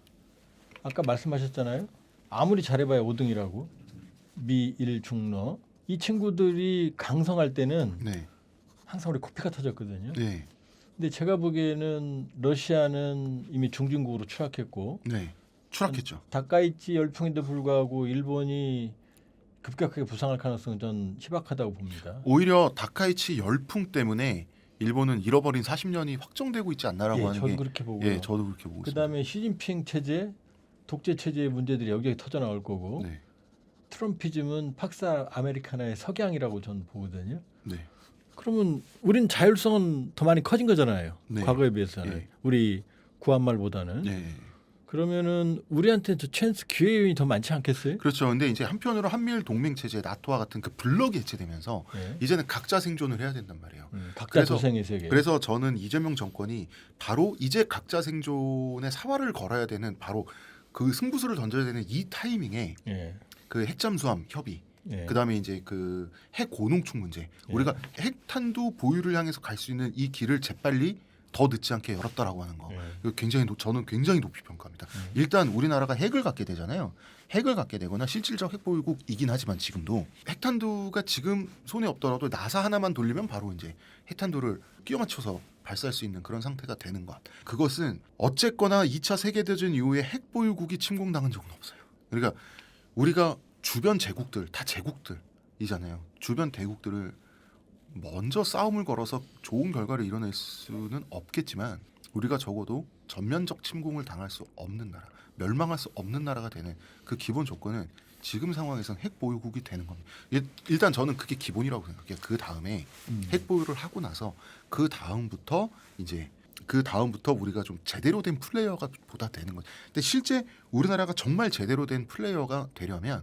아까 말씀하셨잖아요. 아무리 잘해봐야 5등이라고 미일 중러 이 친구들이 강성할 때는 네, 항상 우리 코피가 터졌거든요. 네, 근데 제가 보기에는 러시아는 이미 중진국으로 추락했고 네. 추락했죠. 다카이치 열풍인데 불구하고 일본이 급격하게 부상할 가능성은 전 희박하다고 봅니다. 오히려 다카이치 열풍 때문에 일본은 잃어버린 40년이 확정되고 있지 않나라고 예, 하는 저도 게 그렇게 보고요. 예, 저도 그렇게 보고 있습니다. 그다음에 시진핑 체제, 독재 체제의 문제들이 여기저기 터져 나올 거고 네, 트럼피즘은 팍사 아메리카나의 석양이라고 저는 보거든요. 네, 그러면 우린 자율성은 더 많이 커진 거잖아요. 네. 과거에 비해서는 예. 우리 구한말보다는. 네. 그러면은 우리한테 저 찬스 기회 요인이 더 많지 않겠어요? 그렇죠. 근데 이제 한편으로 한미일 동맹 체제, 나토와 같은 그 블록이 해체되면서 네. 이제는 각자 생존을 해야 된단 말이에요. 각자 그래서- 도생의 세계. 그래서 저는 이재명 정권이 바로 이제 각자 생존의 사활을 걸어야 되는 바로 그 승부수를 던져야 되는 이 타이밍에 예. 그 핵잠수함 협의 예. 그다음에 이제 그 핵 고농축 문제. 우리가 핵탄두 보유를 향해서 갈 수 있는 이 길을 재빨리 더 늦지 않게 열었다라고 하는 거. 예. 이거 굉장히 저는 굉장히 높이 평가합니다. 일단 우리나라가 핵을 갖게 되잖아요. 핵을 갖게 되거나 실질적 핵 보유국이긴 하지만 지금도 핵탄두가 지금 손에 없더라도 나사 하나만 돌리면 바로 이제 핵탄두를 끼워 맞춰서 발사할 수 있는 그런 상태가 되는 것. 그것은 어쨌거나 2차 세계대전 이후에 핵 보유국이 침공당한 적은 없어요. 그러니까 우리가 주변 제국들 다 제국들이잖아요. 주변 대국들을 먼저 싸움을 걸어서 좋은 결과를 이뤄낼 수는 없겠지만 우리가 적어도 전면적 침공을 당할 수 없는 나라, 멸망할 수 없는 나라가 되는 그 기본 조건은 지금 상황에서는 핵 보유국이 되는 겁니다. 일단 저는 그게 기본이라고 생각해요. 그 다음에 핵 보유를 하고 나서 그 다음부터 우리가 좀 제대로 된 플레이어가 보다 되는 거죠. 근데 실제 우리나라가 정말 제대로 된 플레이어가 되려면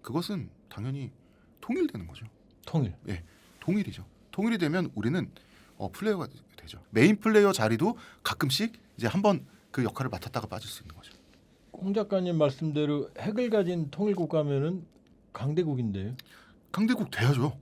그것은 당연히 통일되는 거죠. 통일. 예, 통일이죠. 통일이 되면 우리는 플레이어가 되죠. 메인 플레이어 자리도 가끔씩 이제 한번 그 역할을 맡았다가 빠질 수 있는 거죠. 홍 작가님 말씀대로 핵을 가진 통일 국가면은 강대국인데요. 강대국 돼야죠.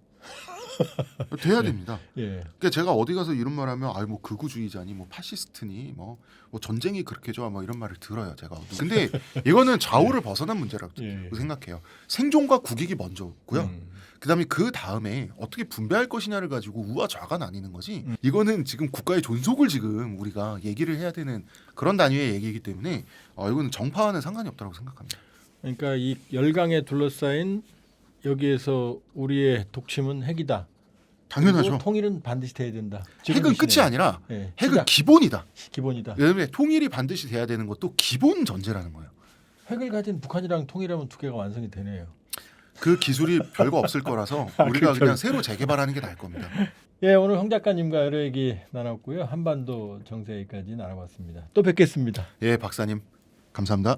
돼야 됩니다. 예. 그러니까 제가 어디 가서 이런 말하면 뭐 극우주의자니 뭐 파시스트니 뭐 전쟁이 그렇게 좋아 뭐 이런 말을 들어요. 제가. 근데 이거는 좌우를 벗어난 문제라고 예. 생각해요. 생존과 국익이 먼저고요. 그다음에 그 다음에 어떻게 분배할 것이냐를 가지고 우와 좌가 나뉘는 거지. 이거는 지금 국가의 존속을 지금 우리가 얘기를 해야 되는 그런 단위의 얘기이기 때문에 이거는 정파와는 상관이 없다고 생각합니다. 그러니까 이 열강에 둘러싸인 여기에서 우리의 독침은 핵이다. 당연하죠. 그리고 통일은 반드시 돼야 된다. 지금 핵은 이 끝이 시대에. 아니라 예, 핵은 시작. 기본이다. 기본이다. 왜냐하면 통일이 반드시 돼야 되는 것도 기본 전제라는 거예요. 핵을 가진 북한이랑 통일하면 두 개가 완성이 되네요. 그 기술이 별거 없을 거라서 우리가 그냥 새로 재개발하는 게 나을 겁니다. 예, 오늘 홍 작가님과 여러 얘기 나눴고요. 한반도 정세까지 나눠봤습니다. 또 뵙겠습니다. 예, 박사님 감사합니다.